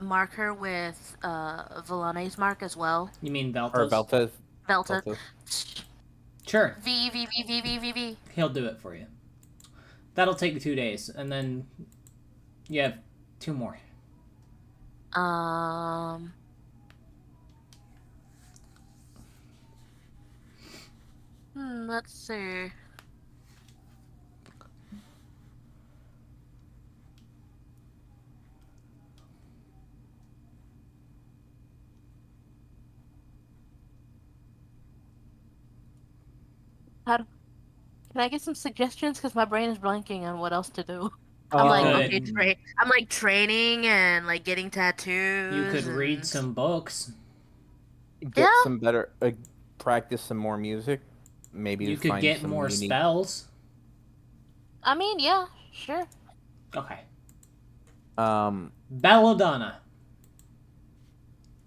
Mark her with Velane's mark as well. You mean Or Veltos? Velta. Velta. Sure, V. he'll do it for you. That'll take 2 days, and then you have 2 more. Let's see. Can I get some suggestions? Because my brain is blanking on what else to do. I'm like, could- okay, I'm like training and like getting tattoos. You could read and- some books. Get Yeah. some better, practice some more music. Maybe You could find get some more unique- spells. I mean, yeah, sure. Okay. Belladonna.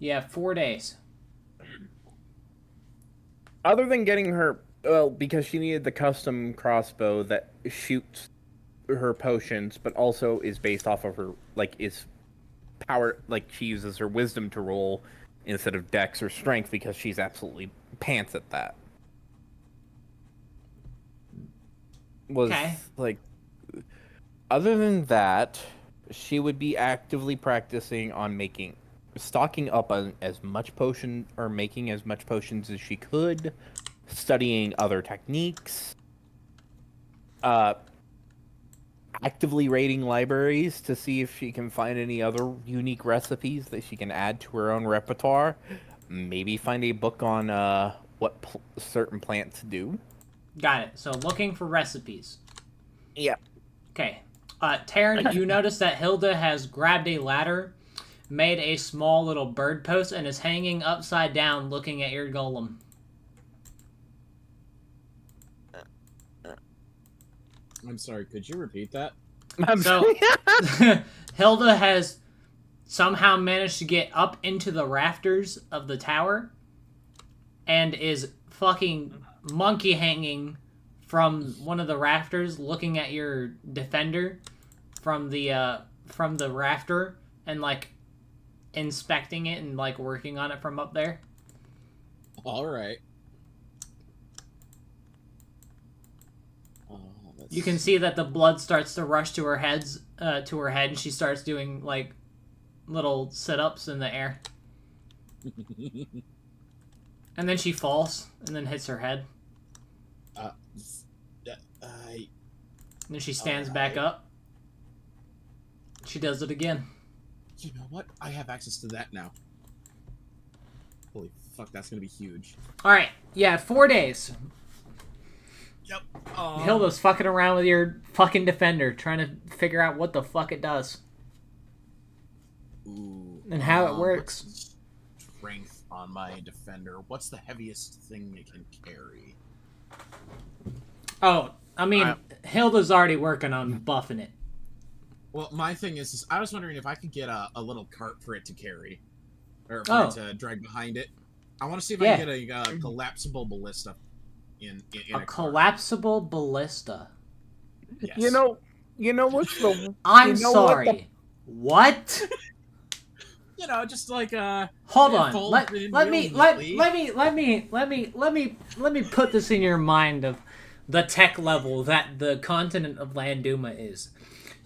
You have 4 days. Other than getting her, well, because she needed the custom crossbow that shoots her potions, but also is based off of her, like, is power, like, she uses her wisdom to roll instead of dex or strength because she's absolutely pants at that. Was, Okay. like, other than that, she would be actively practicing on stocking up on as much potion, or making as much potions as she could, studying other techniques, actively raiding libraries to see if she can find any other unique recipes that she can add to her own repertoire. Maybe find a book on what certain plants do. Got it. So looking for recipes. Yeah. Okay. Taryn, you notice that Hilda has grabbed a ladder, made a small little bird post, and is hanging upside down looking at your golem. I'm sorry, could you repeat that? So, Hilda has somehow managed to get up into the rafters of the tower and is fucking monkey hanging from one of the rafters, looking at your defender from the rafter and like inspecting it and like working on it from up there. All right. You can see that the blood starts to rush to her head, and she starts doing like little sit-ups in the air. And then she falls, and then hits her head. I. And then she stands back up. She does it again. You know what? I have access to that now. Holy fuck, that's gonna be huge. Alright, yeah, 4 days. Yep. Hilda's fucking around with your fucking defender, trying to figure out what the fuck it does. Ooh, and how it works. What's the strength on my defender? What's the heaviest thing it can carry? Oh, I mean, Hilda's already working on buffing it. Well, my thing is I was wondering if I could get a little cart for it to carry. Or for it to drag behind it. I want to see if I can get a collapsible ballista in a collapsible ballista. Yes. You know what's the... I'm sorry. What? You know, just like Hold on. Let me put this in your mind of the tech level that the continent of Landuma is.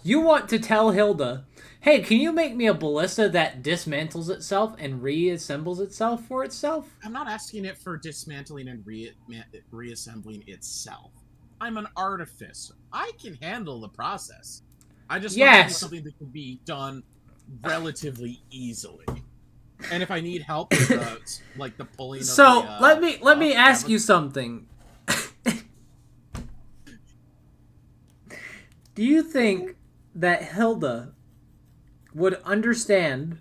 You want to tell Hilda, hey, can you make me a ballista that dismantles itself and reassembles itself for itself? I'm not asking it for dismantling and reassembling itself. I'm an artificer. I can handle the process. I just want something that can be done relatively easily. And if I need help with like the pulling of the, let me ask you something. Do you think that Hilda would understand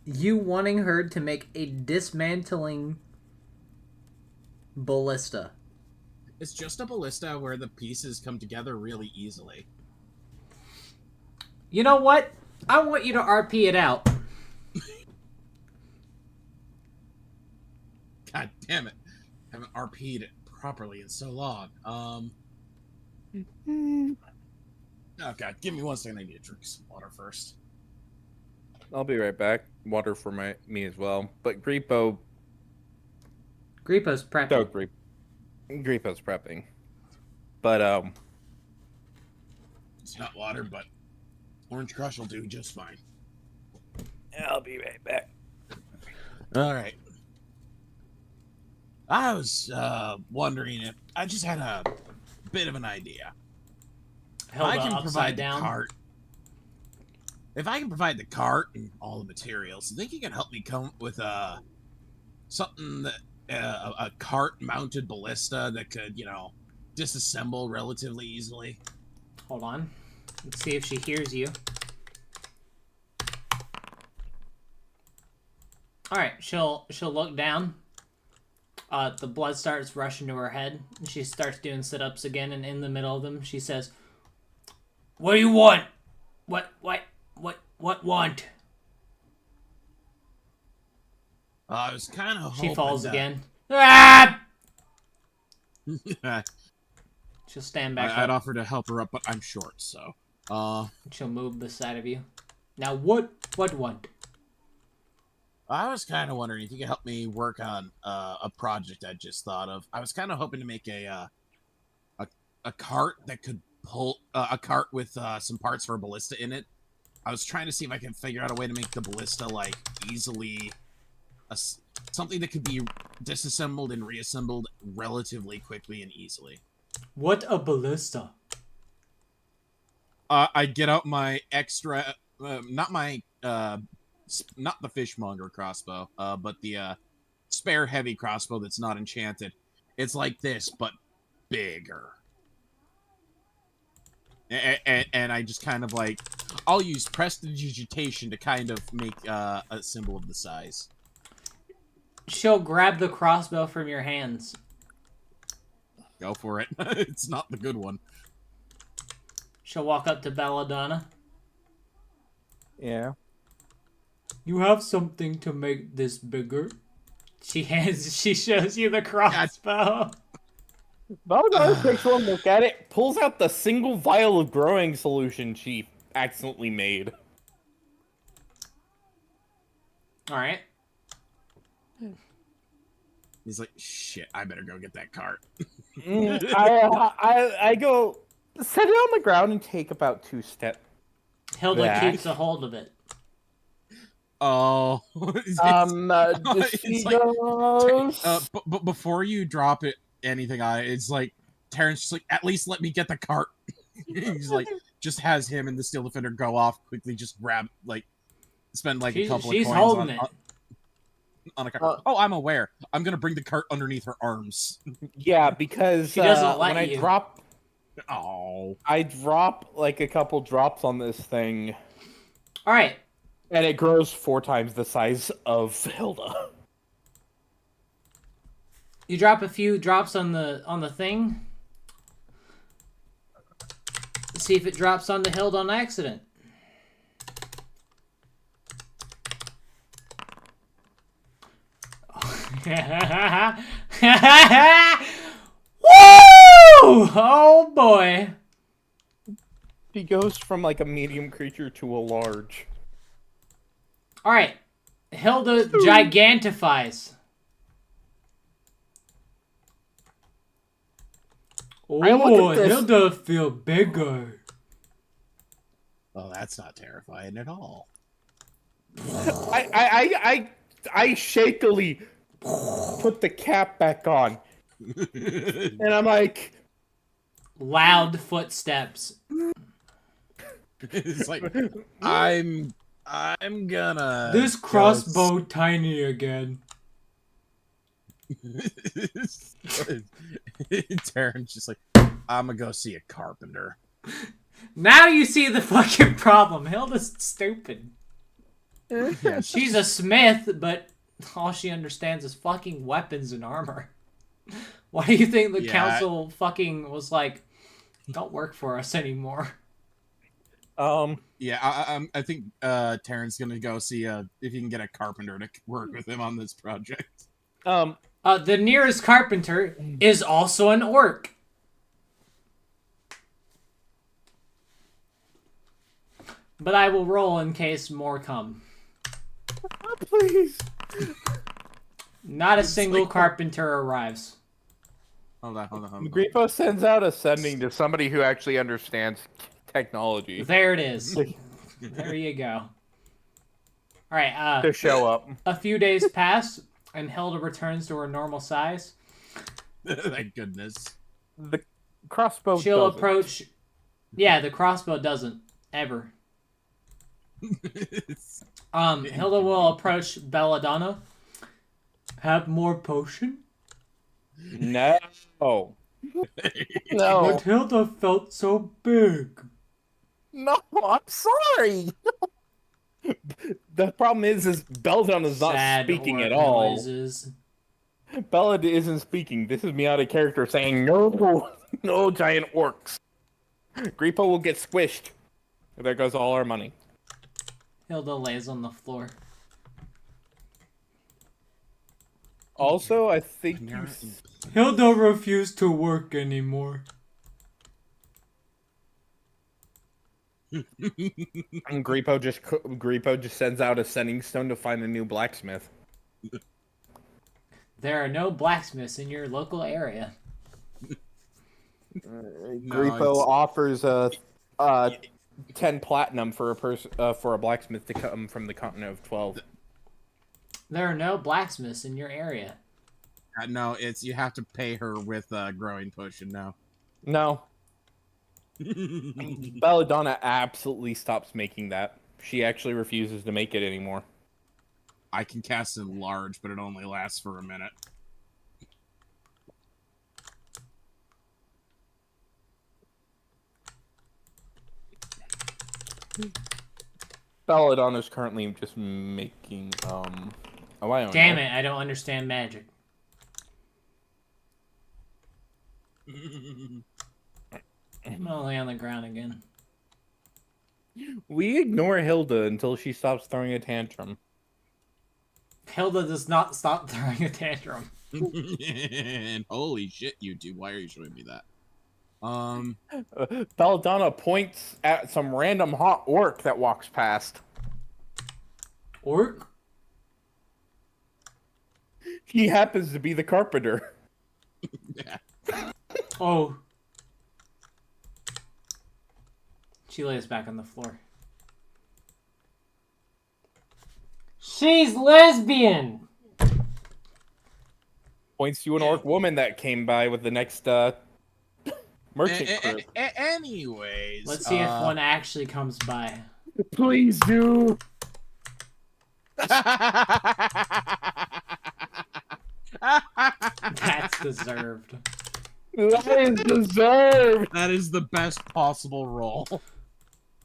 you wanting her to make a dismantling ballista? It's just a ballista where the pieces come together really easily. You know what? I want you to RP it out. God damn it. I haven't RP'd it properly in so long. Oh god, give me 1 second. I need to drink some water first. I'll be right back. Water for me as well. But Griepo's prepping. Griepo's prepping. But it's not water, but Orange Crush will do just fine. I'll be right back. All right. I was wondering if I just had a bit of an idea. Hilda I can upside provide down. the cart. If I can provide the cart and all the materials, I think you can help me come up with something that a cart-mounted ballista that could, you know, disassemble relatively easily. Hold on. Let's see if she hears you. All right, she'll look down. The blood starts rushing to her head, and she starts doing sit-ups again. And in the middle of them, she says, "What do you want? What want?" I was kind of hoping She falls that... again. Ah! I'd She'll stand back up. offer to help her up, but I'm short, so... She'll move the side of you. Now, what want? I was kind of wondering if you could help me work on a project I just thought of. I was kind of hoping to make a cart that could pull a cart with some parts for a ballista in it. I was trying to see if I could figure out a way to make the ballista like easily something that could be disassembled and reassembled relatively quickly and easily. What a ballista? I get out my extra, not the fishmonger crossbow, but the spare heavy crossbow that's not enchanted. It's like this, but bigger. And I just kind of like, I'll use prestidigitation to kind of make a symbol of the size. She'll grab the crossbow from your hands. Go for it. It's not the good one. She'll walk up to Belladonna. Yeah. You have something to make this bigger? She shows you the crossbow. Belladonna takes one look at it, pulls out the single vial of growing solution she accidentally made. Alright. He's like, shit, I better go get that cart. I go, set it on the ground and take about 2 steps. Hilda back. keeps a hold of it. Oh, She like, goes. but before you drop it, anything on it, it's like Terrence just like, at least let me get the cart. He's like, just has him and the Steel Defender go off quickly, just grab like, spend like a couple of She's coins holding it. on a cart. Oh, I'm aware. I'm gonna bring the cart underneath her arms. Yeah, because She doesn't let when I you. drop, Oh, I drop like a couple drops on this thing, All right. and it grows 4 times the size of Hilda. You drop a few drops on the thing. See if it drops on the hill on accident. Woo! Oh boy. She goes from like a medium creature to a large. All right. Hilda gigantifies. Right, look Oh, at this. Hilda feel bigger. oh, that's not terrifying at all. I shakily put the cap back on, and I'm like, Loud footsteps. It's like I'm gonna This crossbow tiny again. Terrence just like, I'm gonna go see a carpenter. Now you see the fucking problem. Hilda's stupid. Yeah, She's a smith, but all she understands is fucking weapons and armor. Why do you think the Yeah. council fucking was like, don't work for us anymore? yeah. I think Terrence gonna go see if he can get a carpenter to work with him on this project. The nearest carpenter is also an orc. But I will roll in case more come. please. Not a single like- carpenter arrives. Hold on. Griepo sends out a sending to somebody who actually understands technology There it is. There you go. Alright, to show up. a few days pass, and Hilda returns to her normal size. Thank goodness. The crossbow. She'll doesn't. approach... Yeah, the crossbow doesn't. Ever. Hilda will approach Belladonna. Have more potion? No. No. But Hilda felt so big. No, I'm sorry. The problem is Belladonna is not Sad speaking orc at all. noises. Bella isn't speaking. This is me out of character saying no, no giant orcs. Griepo will get squished. There goes all our money. Hilda lays on the floor. Also, I think Hilda refused to work anymore. Griepo just sends out a sending stone to find a new blacksmith. There are no blacksmiths in your local area. Griepo offers 10 platinum for a blacksmith to come from the continent of 12. There are no blacksmiths in your area. No, it's you have to pay her with growing potion now. No. Belladonna absolutely stops making that. She actually refuses to make it anymore. I can cast it large, but it only lasts for a minute. Belladonna's currently just making oh, I don't Damn know. it, I don't understand magic. I'm only on the ground again. We ignore Hilda until she stops throwing a tantrum. Hilda does not stop throwing a tantrum. And holy shit, YouTube! Why are you showing me that? Belladonna points at some random hot orc that walks past. Orc? He happens to be the carpenter. Oh. She lays back on the floor. She's lesbian. Points to an orc woman that came by with the next merchant crew. Anyways, Let's see if one actually comes by. Please do. That's deserved. That is deserved. That is the best possible roll.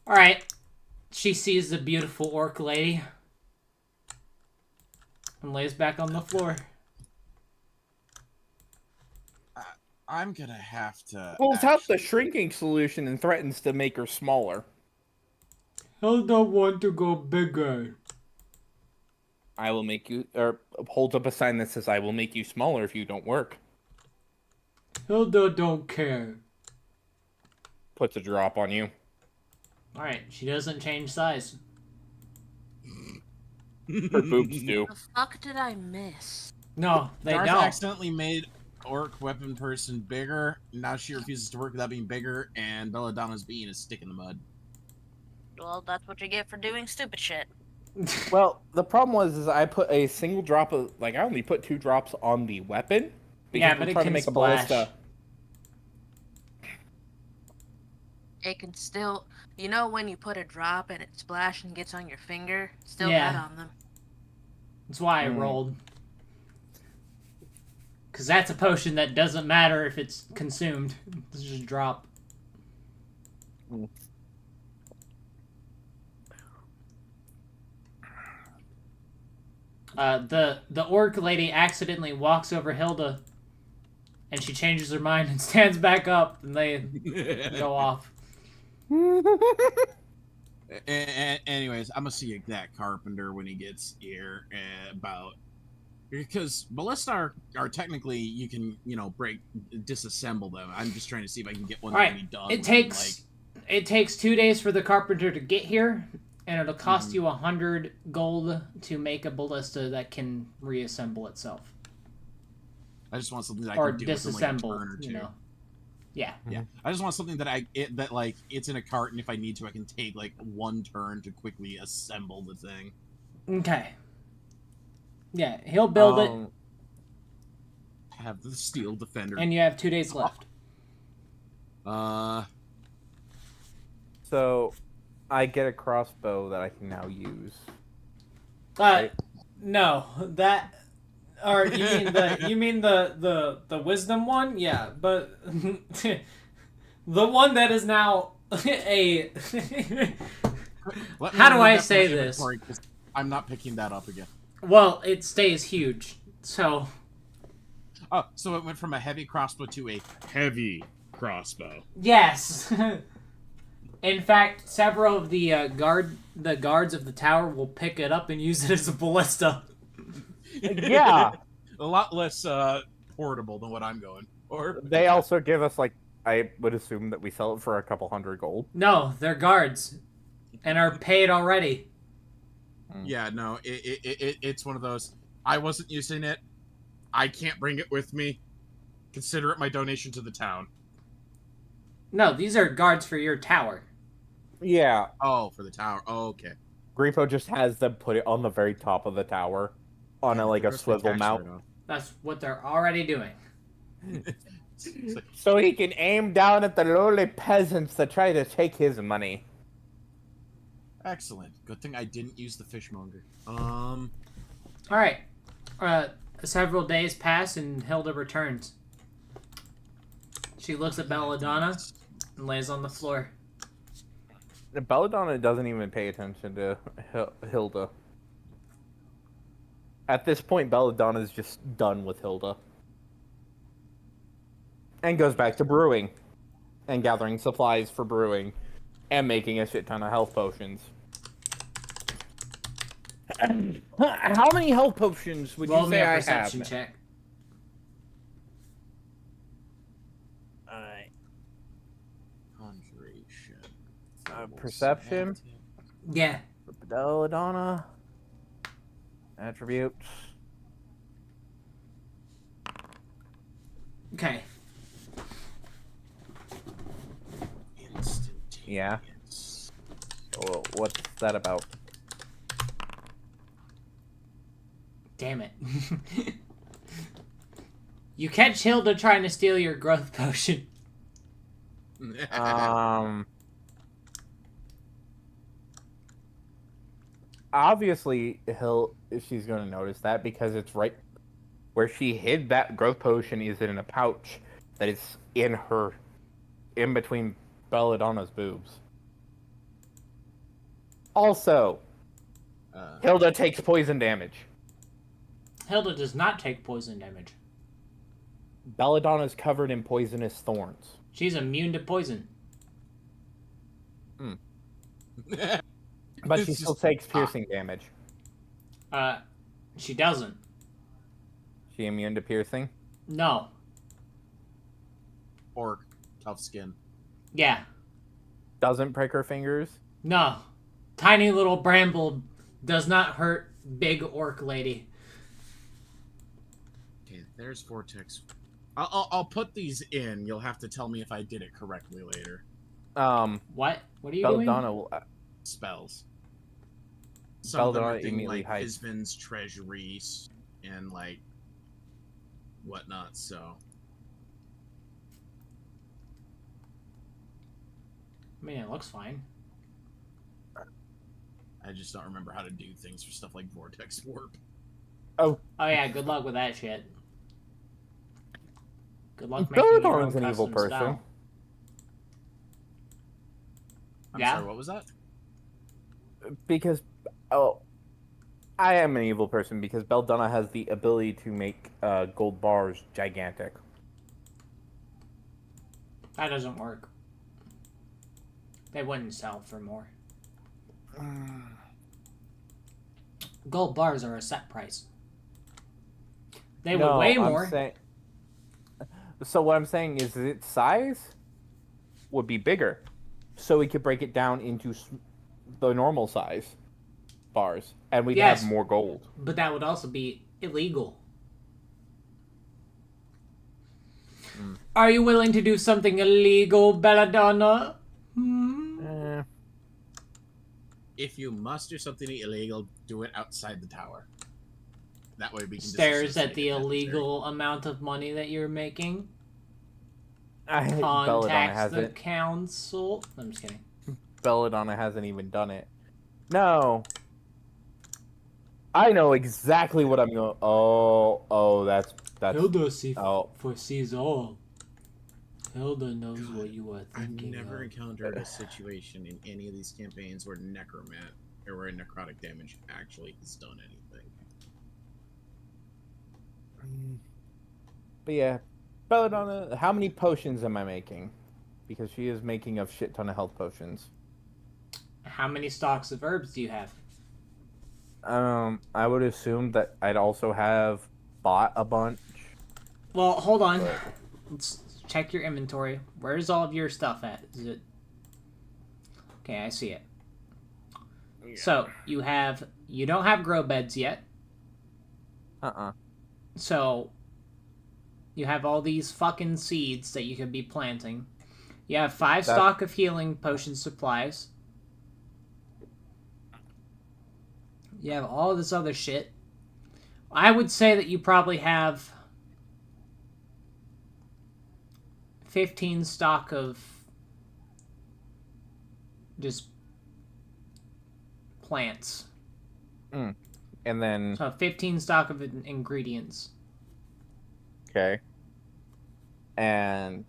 Alright. She sees the beautiful orc lady. And lays back on the floor. I'm gonna have to. Pulls out the shrinking solution and threatens to make her smaller. Hilda want to go bigger. I will make you, or holds up a sign that says, "I will make you smaller if you don't work." Hilda don't care. Puts a drop on you. Alright, she doesn't change size. Her boobs do. The fuck did I miss? No, they Darth don't. accidentally made orc weapon person bigger. Now she refuses to work without being bigger, and Belladonna's being a stick in the mud. Well, that's what you get for doing stupid shit. Well, the problem was I put a single drop of, I only put 2 drops on the weapon. Yeah, we're but it trying can to make splash. a ballista. It can still, you know, when you put a drop and it splashes and gets on your finger, still Yeah. got on them. That's why I rolled. Because that's a potion that doesn't matter if it's consumed. It's just a drop. The orc lady accidentally walks over Hilda, and she changes her mind and stands back up, and they go off. Anyways, I'm gonna see that carpenter when he gets here about, because ballista are technically, you can, disassemble them. I'm just trying to see if I can get one that can be done. It takes 2 days for the carpenter to get here, and it'll cost you 100 gold to make a ballista that can reassemble itself. I just want something that I Or can do within, like, a disassemble, turn or two. you know. Yeah. Yeah, I just want something that it's in a cart, and if I need to, I can take like one turn to quickly assemble the thing. Okay. Yeah, he'll build it, Have the steel defender. and you have 2 days left. So, I get a crossbow that I can now use. No, that, or you mean the wisdom one? Yeah, but the one that is now a. How do I say this? I'm not picking that up again. Well, it stays huge, so. Oh, so it went from a heavy crossbow to a heavy crossbow. Yes. In fact, several of the guards of the tower will pick it up and use it as a ballista. Yeah. A lot less portable than what I'm going for. They also give us, I would assume that we sell it for a couple hundred gold. No, they're guards, and are paid already. Yeah, no, it's one of those. I wasn't using it. I can't bring it with me. Consider it my donation to the town. No, these are guards for your tower. Yeah. Oh, for the tower. Oh, okay. Grifo just has them put it on the very top of the tower, on a swivel mount. That's what they're already doing. So he can aim down at the lowly peasants that try to take his money. Excellent. Good thing I didn't use the fishmonger. All right. Several days pass and Hilda returns. She looks at Belladonna and lays on the floor. Belladonna doesn't even pay attention to Hilda. At this point, Belladonna's just done with Hilda. And goes back to brewing. And gathering supplies for brewing. And making a shit ton of health potions. How many health potions would you say I have? Perception check. Perception. Yeah. Belladonna. Attributes. Okay. Yeah. Well, what's that about? damn it. You catch Hilda trying to steal your growth potion. Obviously, she's going to notice that because it's right where she hid that growth potion is in a pouch that is in between Belladonna's boobs. Also, Hilda takes poison damage. Hilda does not take poison damage. Belladonna's covered in poisonous thorns. She's immune to poison. But she still takes piercing damage. She doesn't. She immune to piercing? No. Orc, tough skin. Yeah. Doesn't prick her fingers? No. Tiny little bramble does not hurt big orc lady. Okay, there's Vortex. I'll put these in. You'll have to tell me if I did it correctly later. What? What are you Belladonna doing? will... Spells. Some of them are Belladonna things immediately like hides. Isvin's treasuries and like whatnot. So I mean, it looks fine. I just don't remember how to do things for stuff like Vortex Warp. Oh yeah, good luck with that shit. Good luck making your own Belladonna's an evil custom person. style. I'm Yeah? sorry, what was that? Because... Oh... I am an evil person because Belladonna has the ability to make gold bars gigantic. That doesn't work. They wouldn't sell for more. Gold bars are a set price. They would weigh more. So what I'm saying is its size would be bigger. So we could break it down into the normal size bars. And we'd Yes. have more gold. But that would also be illegal. Are you willing to do something illegal, Belladonna? If you must do something illegal, do it outside the tower. That way we can Stares at disassociate the if necessary. illegal amount of money that you're making. Belladonna Contacts the hasn't. council. I'm just kidding. Belladonna hasn't even done it. No. I know exactly what I'm going. Oh, that's. Hilda Oh. foresees all. Hilda knows what you are I've thinking never of. encountered a situation in any of these campaigns where where necrotic damage actually has done anything. But yeah, Belladonna. How many potions am I making? Because she is making a shit ton of health potions. How many stocks of herbs do you have? I would assume that I'd also have bought a bunch. Well, hold on. Let's check your inventory. Where's all of your stuff at? Is it... Okay, I see it. Yeah. So, you don't have grow beds yet. So, you have all these fucking seeds that you could be planting. You have 5 stock of healing potion supplies. You have all this other shit. I would say that you probably have 15 stock of just plants. And then... So 15 stock of ingredients. Okay. And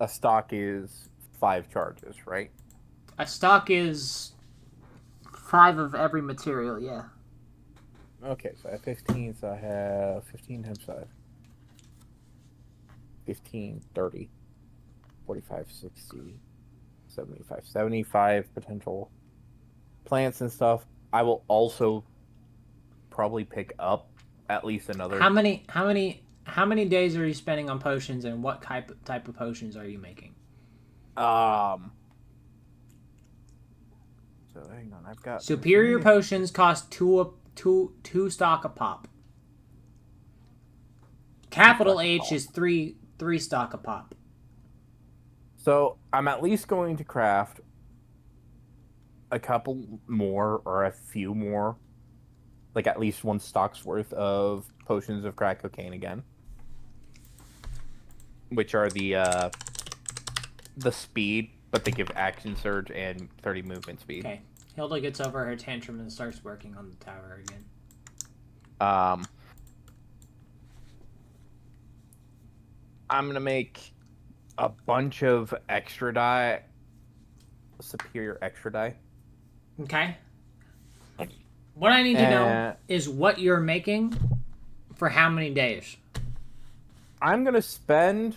a stock is 5 charges, right? A stock is 5 of every material, yeah. Okay, so I have 15, so I have 15 times 5. 15, 30, 45, 60, 75. 75 potential plants and stuff. I will also probably pick up at least another... How many days are you spending on potions, and what type of potions are you making? So hang on, I've got... Superior potions cost two stock a pop. Capital H is three stock a pop. So I'm at least going to craft a couple more or a few more like at least 1 stock's worth of potions of crack cocaine again, which are the speed, but they give action surge and 30 movement speed. Okay. Hilda gets over her tantrum and starts working on the tower again. I'm gonna make a bunch of extra die, superior extra die. Okay. What I need to know Uh, is what you're making for how many days. I'm gonna spend.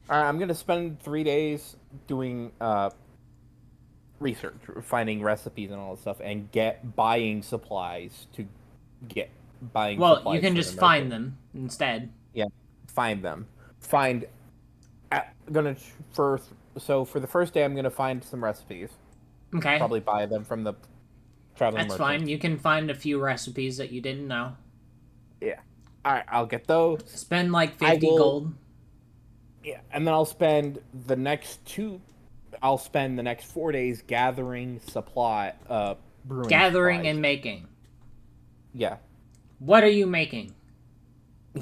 I'm gonna spend 3 days doing research, finding recipes and all that stuff, and buying supplies to get buying. Well, supplies you can for just the find merchant. them instead. Yeah, find them. Find. Gonna first. So for the first day, I'm gonna find some recipes. Okay. Probably buy them from the traveling That's merchant. fine. You can find a few recipes that you didn't know. Yeah. All right, I'll get those. Spend like I 50 will- gold. Yeah, and then I'll spend the next 4 days gathering brewing Gathering supplies. and making. Yeah, What are you making?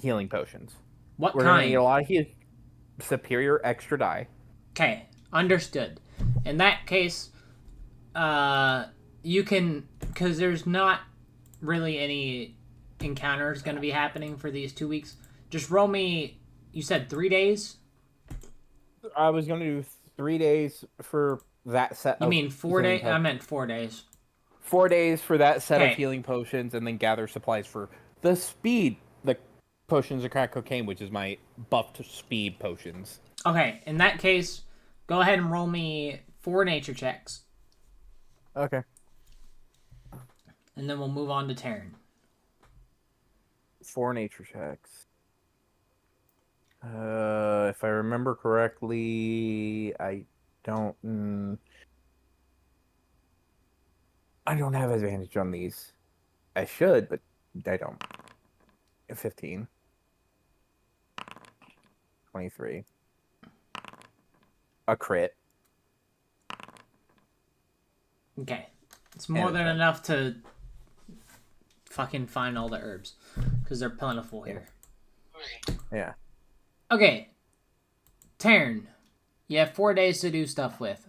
healing potions. What We're gonna need a kind? lot of superior extra die. Okay, understood. In that case, you can, because there's not really any encounters going to be happening for these 2 weeks. Just roll me. You said 3 days. I was gonna do 3 days for that set. You mean 4 healing days? I meant 4 days. 4 days for that set Okay. of healing potions, and then gather supplies for the potions of crack cocaine, which is my buffed speed potions. Okay, in that case, go ahead and roll me 4 nature checks, Okay. and then we'll move on to Terran. 4 nature checks. If I remember correctly, I don't. I don't have advantage on these. I should, but I don't. 15. 23. A crit. Okay. It's more And a than 10. enough to fucking find all the herbs, because they're plentiful here. Yeah. Okay. Terran, you have 4 days to do stuff with.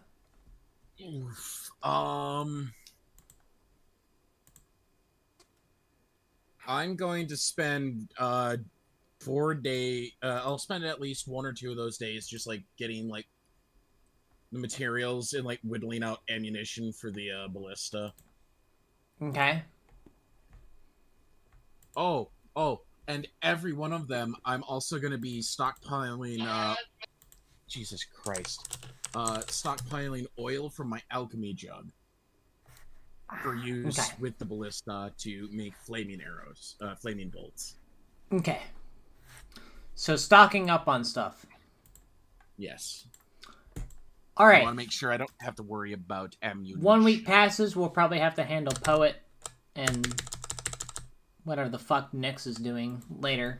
I'm going to spend 4 day. I'll spend at least 1 or 2 of those days just like getting like the materials and like whittling out ammunition for the ballista. Okay. Oh, and every one of them, I'm also going to be stockpiling. Jesus Christ, stockpiling oil from my alchemy jug for use Okay. with the ballista to make flaming arrows, flaming bolts. Okay. So stocking up on stuff. Yes. All I right. want to make sure I don't have to worry about ammunition. 1 week passes. We'll probably have to handle Poet and whatever the fuck Nyx is doing later.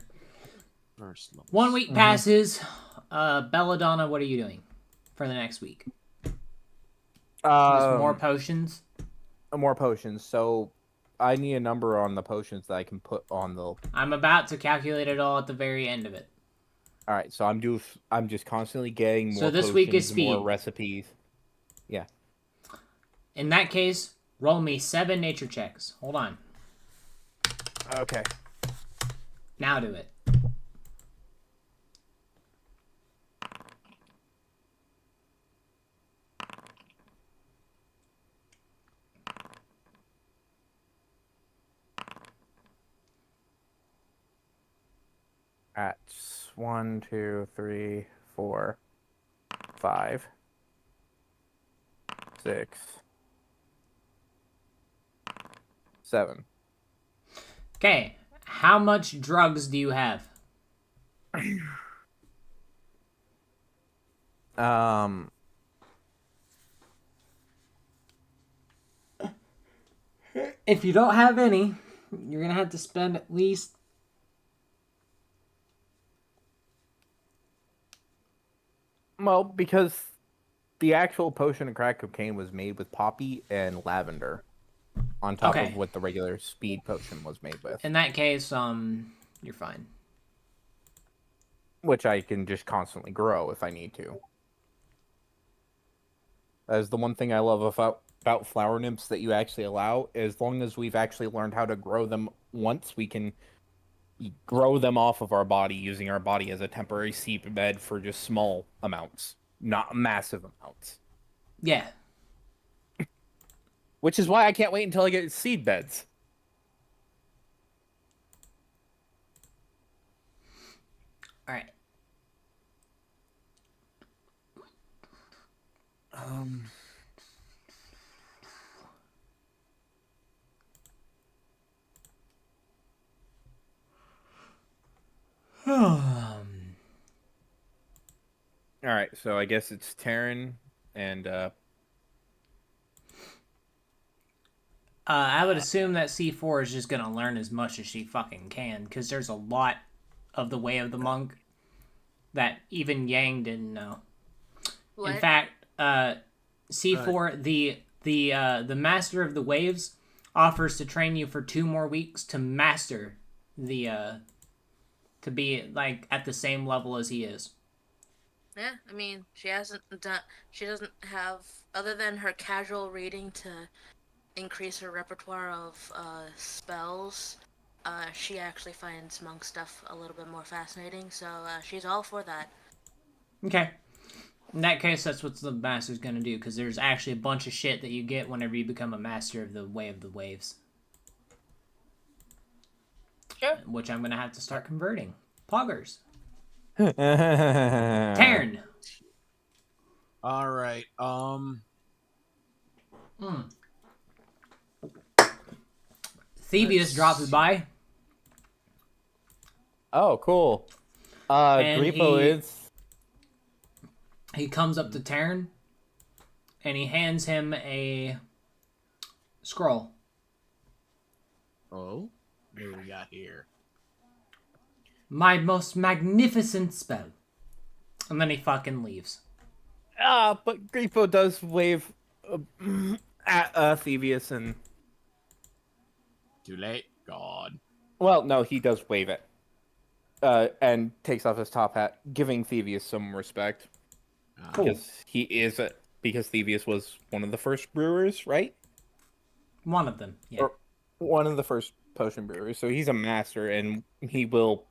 First level. 1 week passes. Belladonna, what are you doing for the next week? Just more potions. More potions. So I need a number on the potions that I can put on the. I'm about to calculate it all at the very end of it. All right, so I'm just constantly getting more. So this week is potions, more speed. recipes. Yeah. In that case, roll me 7 nature checks. Hold on. Okay. Now do it. That's 1, 2, 3, 4, 5, 6, 7. Okay. How much drugs do you have? If you don't have any, you're gonna have to spend at least. Well, because the actual potion of crack cocaine was made with poppy and lavender. on top Okay. of what the regular speed potion was made with, In that case, you're fine. which I can just constantly grow if I need to. That is the one thing I love about flower nymphs that you actually allow. As long as we've actually learned how to grow them once, we can grow them off of our body using our body as a temporary seed bed for just small amounts, not massive amounts. Yeah. Which is why I can't wait until I get seed beds. All right. All right, so I guess it's Terran and I would assume that C4 is just gonna learn as much as she fucking can, because there's a lot of the Way of the Monk that even Yang didn't know. What? In fact, C4, the Master of the Waves, offers to train you for 2 more weeks to master the to be like at the same level as he is. Yeah, I mean, she doesn't have, other than her casual reading to increase her repertoire of spells, she actually finds monk stuff a little bit more fascinating, so she's all for that. Okay. In that case, that's what the master's gonna do, because there's actually a bunch of shit that you get whenever you become a master of the Way of the Waves. Sure. Which I'm gonna have to start converting. Poggers. Taryn. Taryn. All right. Thebes drops by. Oh, cool. And Grifo is. He comes up to Taryn, and he hands him a scroll. Oh, what do we got here? My most magnificent spell. And then he fucking leaves. But Grifo does wave at Thebes and. Too late. God. Well, no, he does wave it. And takes off his top hat, giving Thebes some respect. Cool. Because Thebes was one of the first brewers, right? One of them, yeah. Or one of the first potion brewers. So he's a master, and he will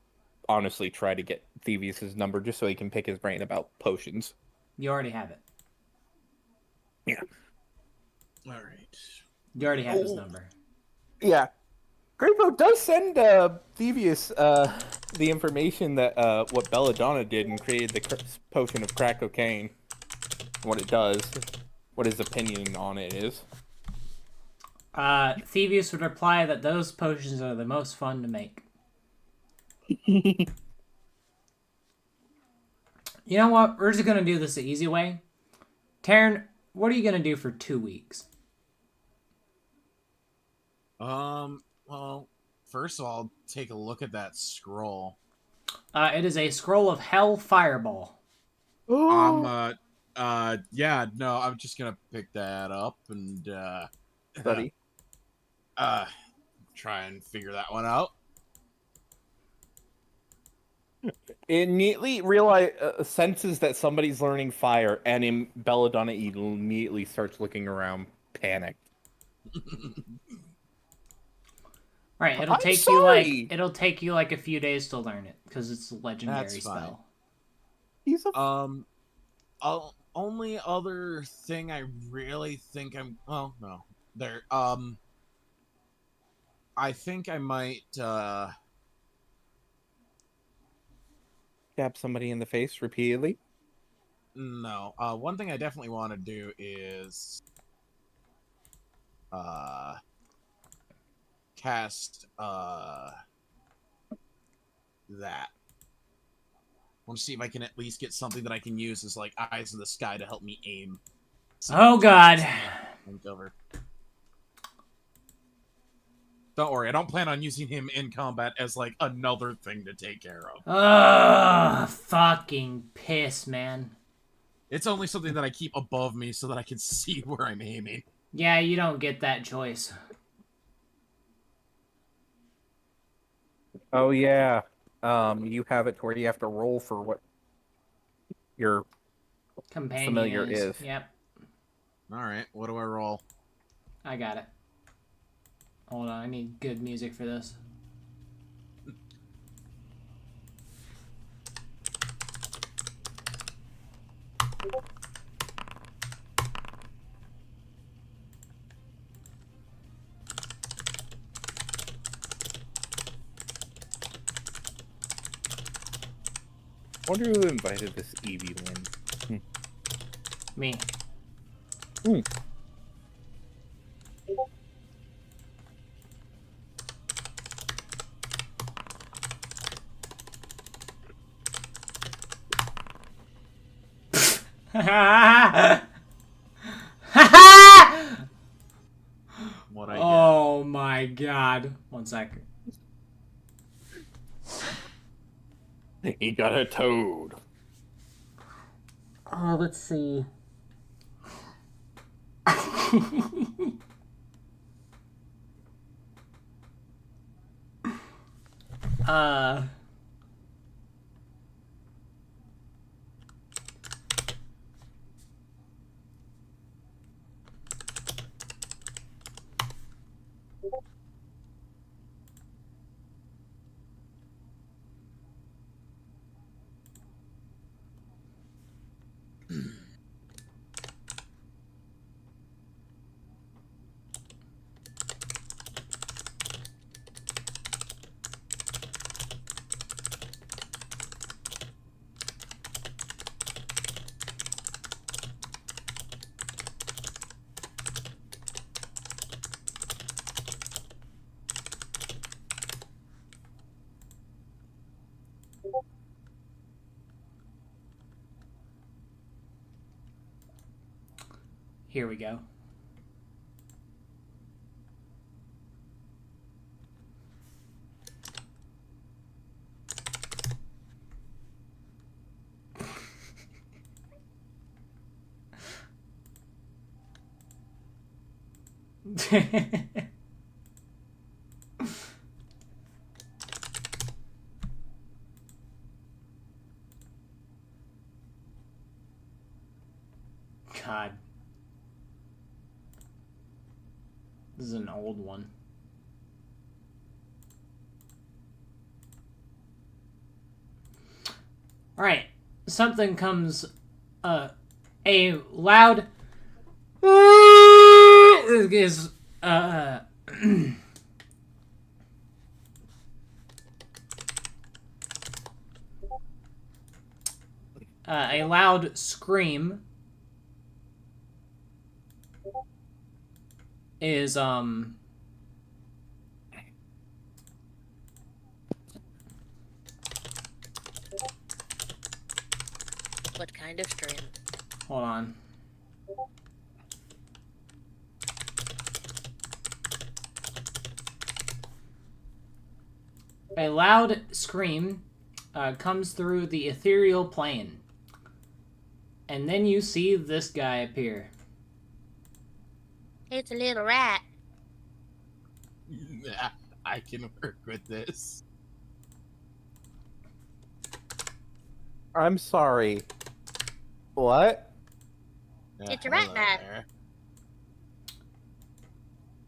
honestly try to get Thebes' number just so he can pick his brain about potions. You already have it. Yeah. All right. You already have his number. Yeah. Grifo does send Thebes the information that what Belladonna did and created the potion of crack cocaine. What it does. What his opinion on it is. Thebes would reply that those potions are the most fun to make. You know what? We're just gonna do this the easy way. Taryn, what are you gonna do for 2 weeks? Well, first of all, take a look at that scroll. It is a scroll of Hell Fireball. Yeah, no, I'm just gonna pick that up and, Buddy. try and figure that one out. It immediately senses that somebody's learning fire, and Belladonna immediately starts looking around, panicked. Right, it'll I'm take sorry. it'll take you like a few days to learn it because it's a legendary That's fine. spell. He's a Only other thing I really think no. There, I think I might, stab somebody in the face repeatedly. no. One thing I definitely want to do is, cast, that. I want to see if I can at least get something that I can use as, like, eyes in the sky to help me aim. Oh god. Over. Don't worry, I don't plan on using him in combat as, like, another thing to take care of. Ugh, fucking piss, man. It's only something that I keep above me so that I can see where I'm aiming. Yeah, you don't get that choice. Oh yeah. You have it to where you have to roll for what your Companion familiar is. is. Yep, All right, what do I roll? I got it. Hold on, I need good music for this. Wonder who invited this Eevee in. Me. Hmm. What I get? Oh my god. 1 second. He got a toad. Let's see. uh Here we go. God. This is an old one. Alright. Something comes a loud is a loud scream is What kind of stream? hold on. A loud scream comes through the ethereal plane. And then you see this guy appear. It's a little rat. Yeah, I can work with this. I'm sorry. What? Yeah, It's a rat hello man. there.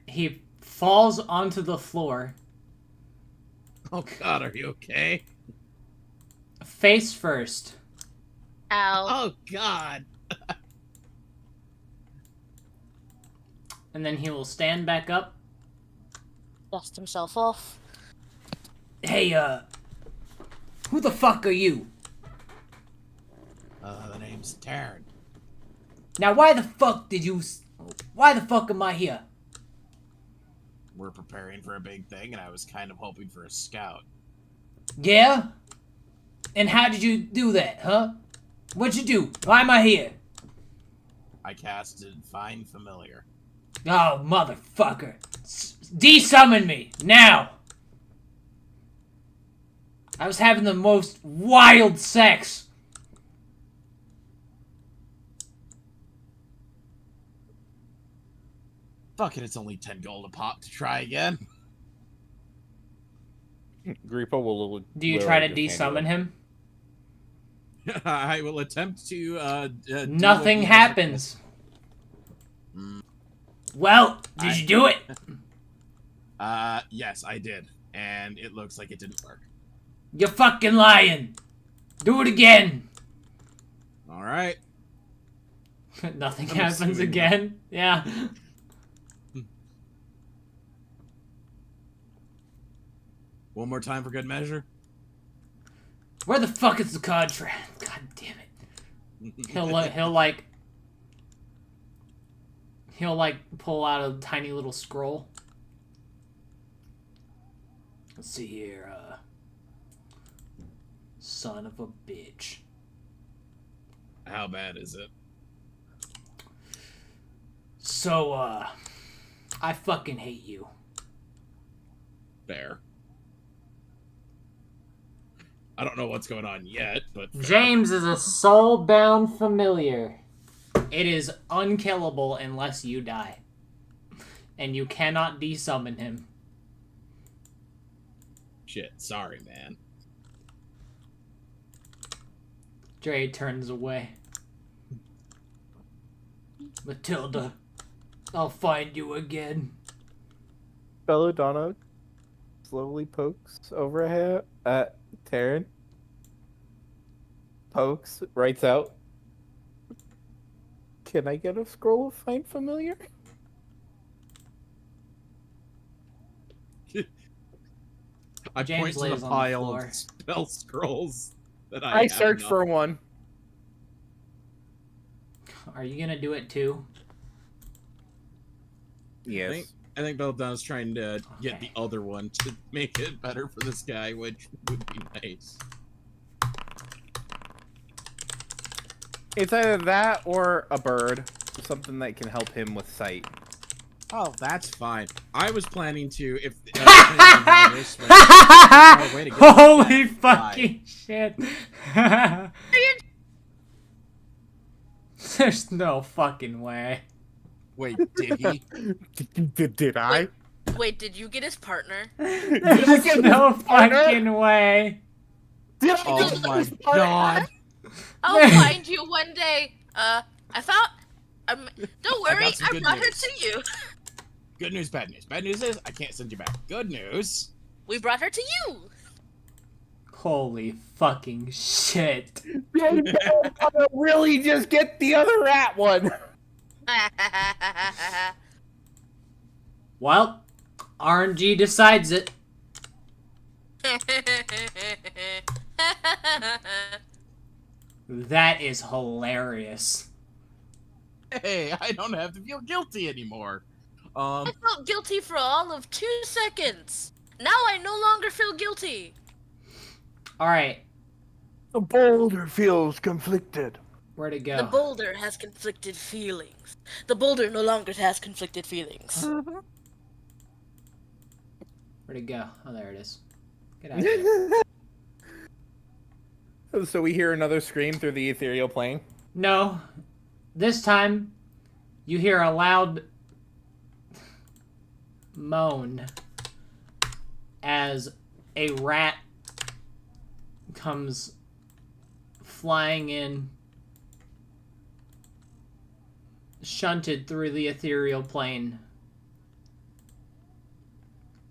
He falls onto the floor, Oh God, are you okay? face first. Ow. Oh God. And then he will stand back up. Dust himself off. Hey, who the fuck are you? The name's Taryn. Now, why the fuck am I here? We're preparing for a big thing, and I was kind of hoping for a scout. Yeah? And how did you do that, huh? What'd you do? Why am I here? I casted Find Familiar. Oh, motherfucker. De-summon me, now! I was having the most wild sex. Fuck it, it's only 10 gold a pop to try again. Grippo will. Do you will try to just handle desummon it. him? I will attempt to. Do what Nothing he has happens. Mm. Well, did you do it? Yes, I did, and it looks like it didn't work. You're fucking lying. Do it again. All right. Nothing I'm happens assuming again. Yeah. One more time for good measure. Where the fuck is the contract? God damn it. He'll pull out a tiny little scroll. Let's see here, son of a bitch. How bad is it? So, I fucking hate you. Fair. I don't know what's going on yet, but fair. James is a soul-bound familiar. It is unkillable unless you die. And you cannot desummon him. Shit, sorry, man. Dre turns away. Matilda, I'll find you again. Belladonna slowly pokes over at Taryn. Pokes, writes out. Can I get a scroll of Find Familiar? I James point to lays the on the pile floor. of spell scrolls that I have search enough. for one. Are you gonna do it too? Yes. I think Belladonna's trying to get Okay. the other one to make it better for this guy, which would be nice. It's either that or a bird. Something that can help him with sight. Oh, that's fine. I was planning to, if depending on how this went, my way to get Holy that guy. fucking shit. There's no fucking way. Wait, did he? Did I? Wait, did you get his partner? There's no fucking way. Did I Oh get my his partner? god. I'll find you one day. I found. Don't worry, got some I good brought her news. to you. Good news, bad news. Bad news is I can't send you back. Good news. We brought her to you. Holy fucking shit. Did I really just get the other rat one? Well, RNG decides it. That is hilarious. Hey, I don't have to feel guilty anymore. I felt guilty for all of 2 seconds. Now I no longer feel guilty. Alright, The boulder feels conflicted. where'd it go? The boulder has conflicted feelings. The boulder no longer has conflicted feelings. Where'd it go? Oh, there it is. Get out of here. So we hear another scream through the ethereal plane. No. This time, you hear a loud moan as a rat comes flying in, shunted through the ethereal plane.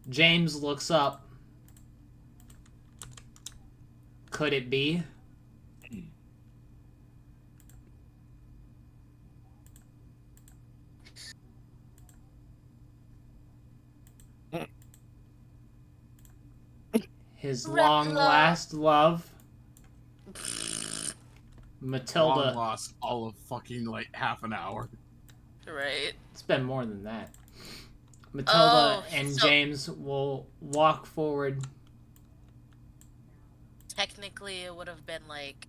James looks up. Could it be? His Rat long love. last love, Long Matilda. lost all of fucking like half an hour. Right. It's been more than that. Matilda Oh, and so- James will walk forward. Technically, it would have been like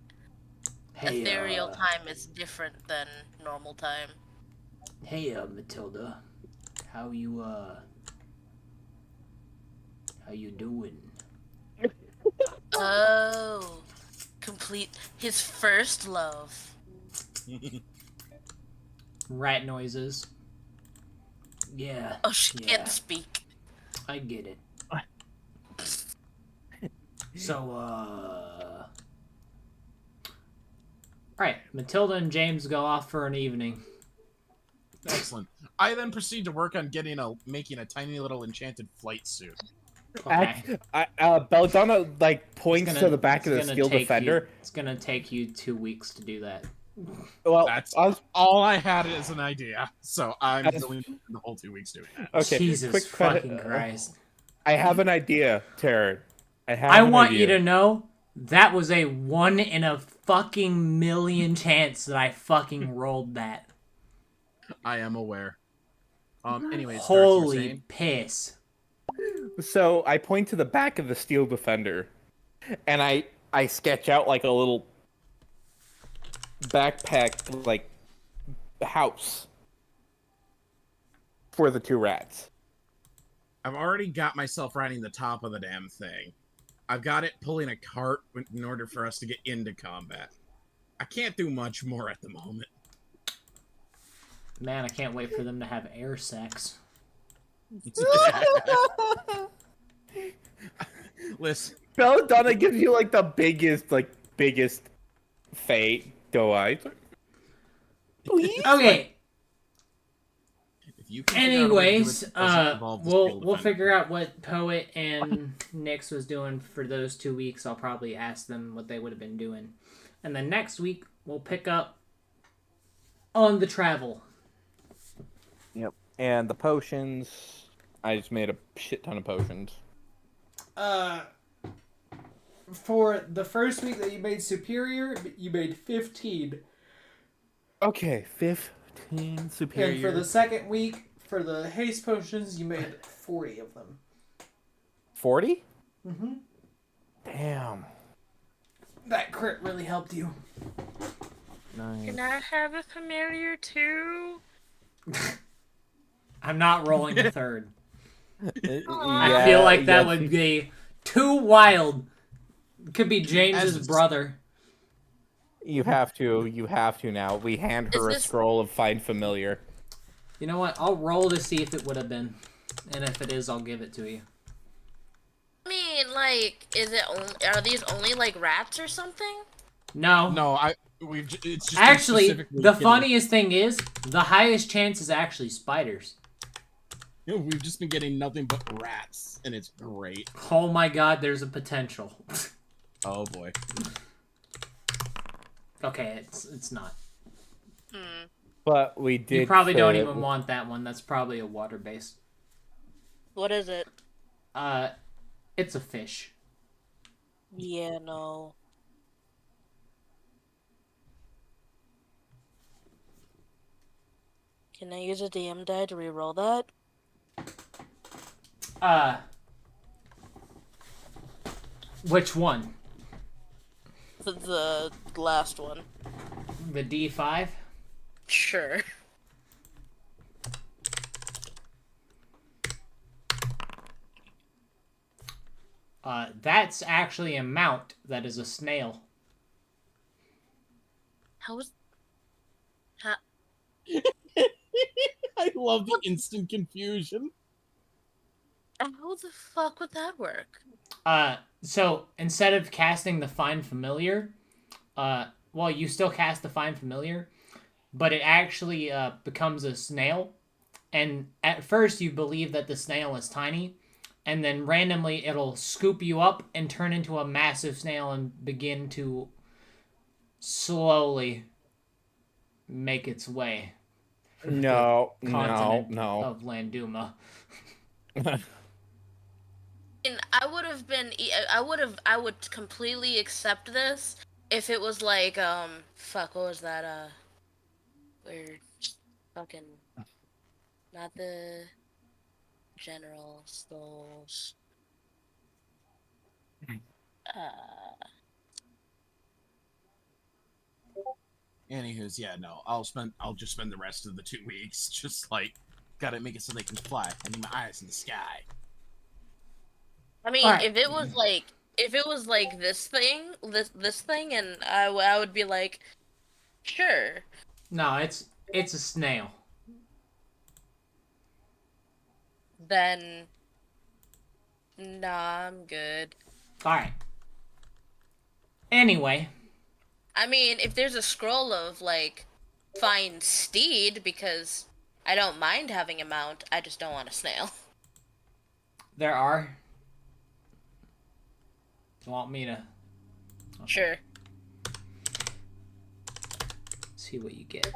Hey, ethereal time is different than normal time. Hey, Matilda. How you doing? Oh, complete his first love. Rat noises. Yeah, Oh, she Yeah. can't speak. I get it. So, all right, Matilda and James go off for an evening. Excellent. I then proceed to work on making a tiny little enchanted flight suit. Okay. Belladonna like points It's to the back of the gonna steel take defender. it's gonna take you 2 weeks to do that. Well, That's us- all I had as an idea, so I'm As- going to spend the whole 2 weeks doing that. okay. Jesus quick fucking Christ! I have an idea, Taryn. I want you to know that was a 1 in a fucking million chance that I fucking rolled that. I am aware. Anyways, Darcy, you were Holy saying? piss! So I point to the back of the steel defender, and I sketch out like a little backpack, like house for the 2 rats. I've already got myself riding the top of the damn thing. I've got it pulling a cart in order for us to get into combat. I can't do much more at the moment. Man, I can't wait for them to have air sex. Listen, Belladonna gives you like the biggest fate. Go I? Okay. if you can figure out a way to do Anyways, it that doesn't involve the we'll steel defender. figure out what Poet and Nyx was doing for those 2 weeks. I'll probably ask them what they would have been doing, and then next week we'll pick up on the travel. Yep. And the potions. I just made a shit ton of potions. For the first week that you made Superior, you made 15. Okay, 15 superior. And for the second week, for the haste potions, you made 40 of them. 40? Mm-hmm. Damn. That crit really helped you. Nice. Can I have a familiar too? I'm not rolling a third. I Yeah, feel like that yes. would be too wild. Could be James's As- brother. You have to now. We hand her a this- scroll of Find Familiar. You know what? I'll roll to see if it would have been. And if it is, I'll give it to you. I mean, like, are these only like rats or something? No. No, it's just Actually, specifically the getting- funniest thing is, the highest chance is actually spiders. We've just been getting nothing but rats, and it's great. Oh my god, there's a potential. Oh boy. Okay, it's not. But we did. You probably say don't that even want that one. That's probably a water base. What is it? It's a fish. Yeah, no. Can I use a DM die to reroll that? Which one? The last one. The D5? Sure. That's actually a mount. That is a snail. How was? I love the instant confusion. How the fuck would that work? So instead of casting the Find Familiar, well, you still cast the Find Familiar, but it actually becomes a snail. And at first you believe that the snail is tiny, and then randomly it'll scoop you up and turn into a massive snail and begin to slowly make its way through No, the continent no. of Landuma. And I would completely accept this if it was like, fuck, what was that, weird, fucking, not the general souls. Anywho's, yeah, no, I'll just spend the rest of the 2 weeks just like, gotta make it so they can fly. I need my eyes in the sky. I mean, Alright. if it was like this thing, and I would be like, sure. No, it's a snail. Then, nah, I'm good. Alright. Anyway, I mean, if there's a scroll of, like, find steed, because I don't mind having a mount, I just don't want a snail. there are. You want me to Sure. see what you get?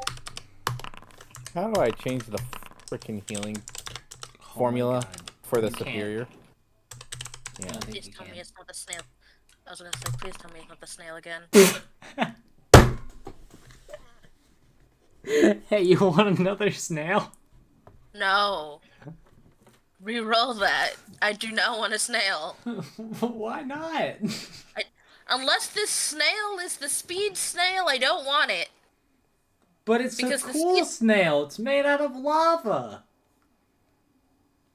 How do I change the freaking healing Oh my formula God. for the You can't. superior? I don't think Please you tell me can. it's not the snail. I was gonna say, please tell me it's not the snail again. Hey, you want another snail? No. Reroll that. I do not want a snail. Why not? Unless this snail is the speed snail, I don't want it. But it's Because a the cool speed- snail. It's made out of lava.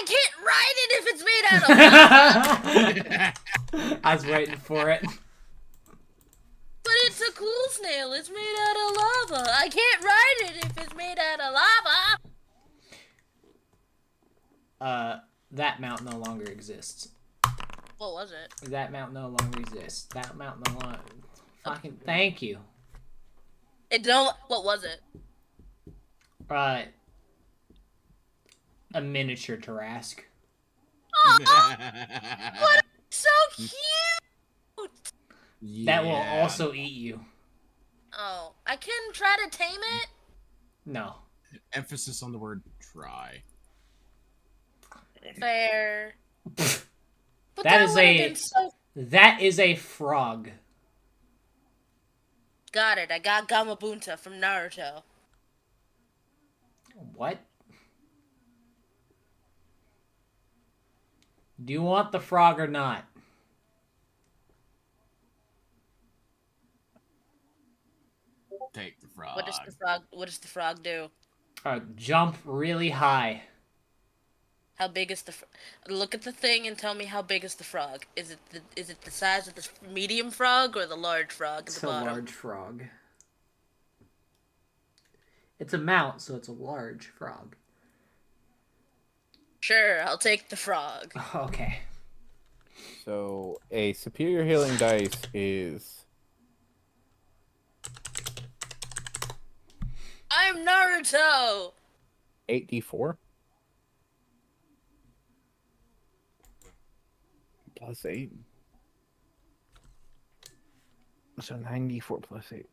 I can't ride it if it's made out of lava. I was waiting for it. But it's a cool snail. It's made out of lava. I can't ride it if it's made out of lava. That mount no longer exists. What was it? That mount no longer exists. That mount no longer. Fucking thank you. It don't. What was it? A miniature Tarask. What? So cute. That will also eat you. Oh, I can try to tame it. No. Emphasis on the word try. Fair. But That is would've a- been so... That is a frog. Got it. I got Gamabunta from Naruto. What? Do you want the frog or not? Take the frog. What does the frog? What does the frog do? Jump really high. How big is the? Look at the thing and tell me how big is the frog. Is it the size of the medium frog or the large frog at It's the a bottom? large frog. It's a mount, so it's a large frog. Sure, I'll take the frog. Okay. So a superior healing dice is I'm Naruto. 8d4 plus 8. So 94 plus 8.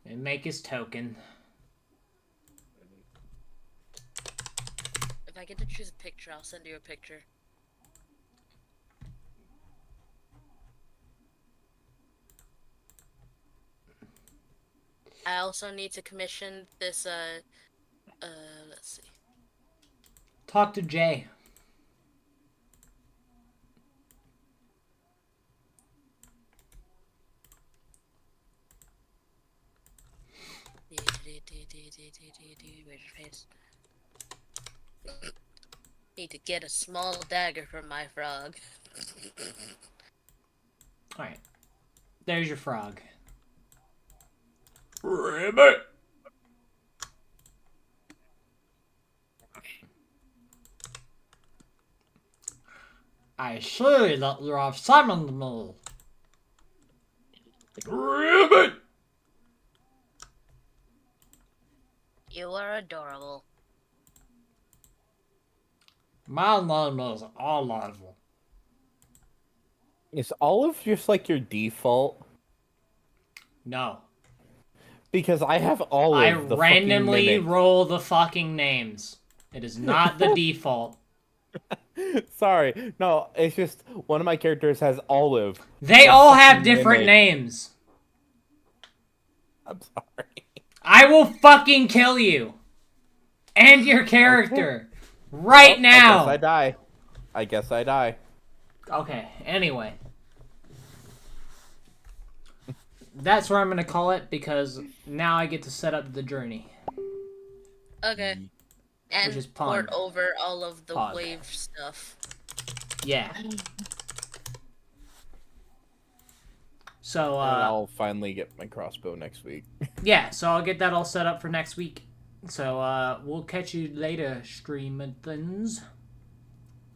And make his token. If I get to choose a picture, I'll send you a picture. I also need to commission this, let's see. Talk to Jay. Where's your face? Need to get a small dagger from my frog. Alright. There's your frog. Ribbit! I see that you have summoned me. Ribbit! You are adorable. My name is Olive. Is Olive just like your default? No. Because I have Olive. I the fucking randomly mimic. roll the fucking names. It is not the default. Sorry, no, it's just one of my characters has Olive. They the all have fucking different mimic. names. I'm sorry. I will fucking kill you. And your character. Right now. I guess I die. I guess I die. Okay, anyway. That's where I'm going to call it because now I get to set up the journey. Okay. And Which is port Pog. over all of the Pog. wave stuff. Yeah. So, And I'll finally get my crossbow next week. yeah, so I'll get that all set up for next week. So we'll catch you later, streamethans.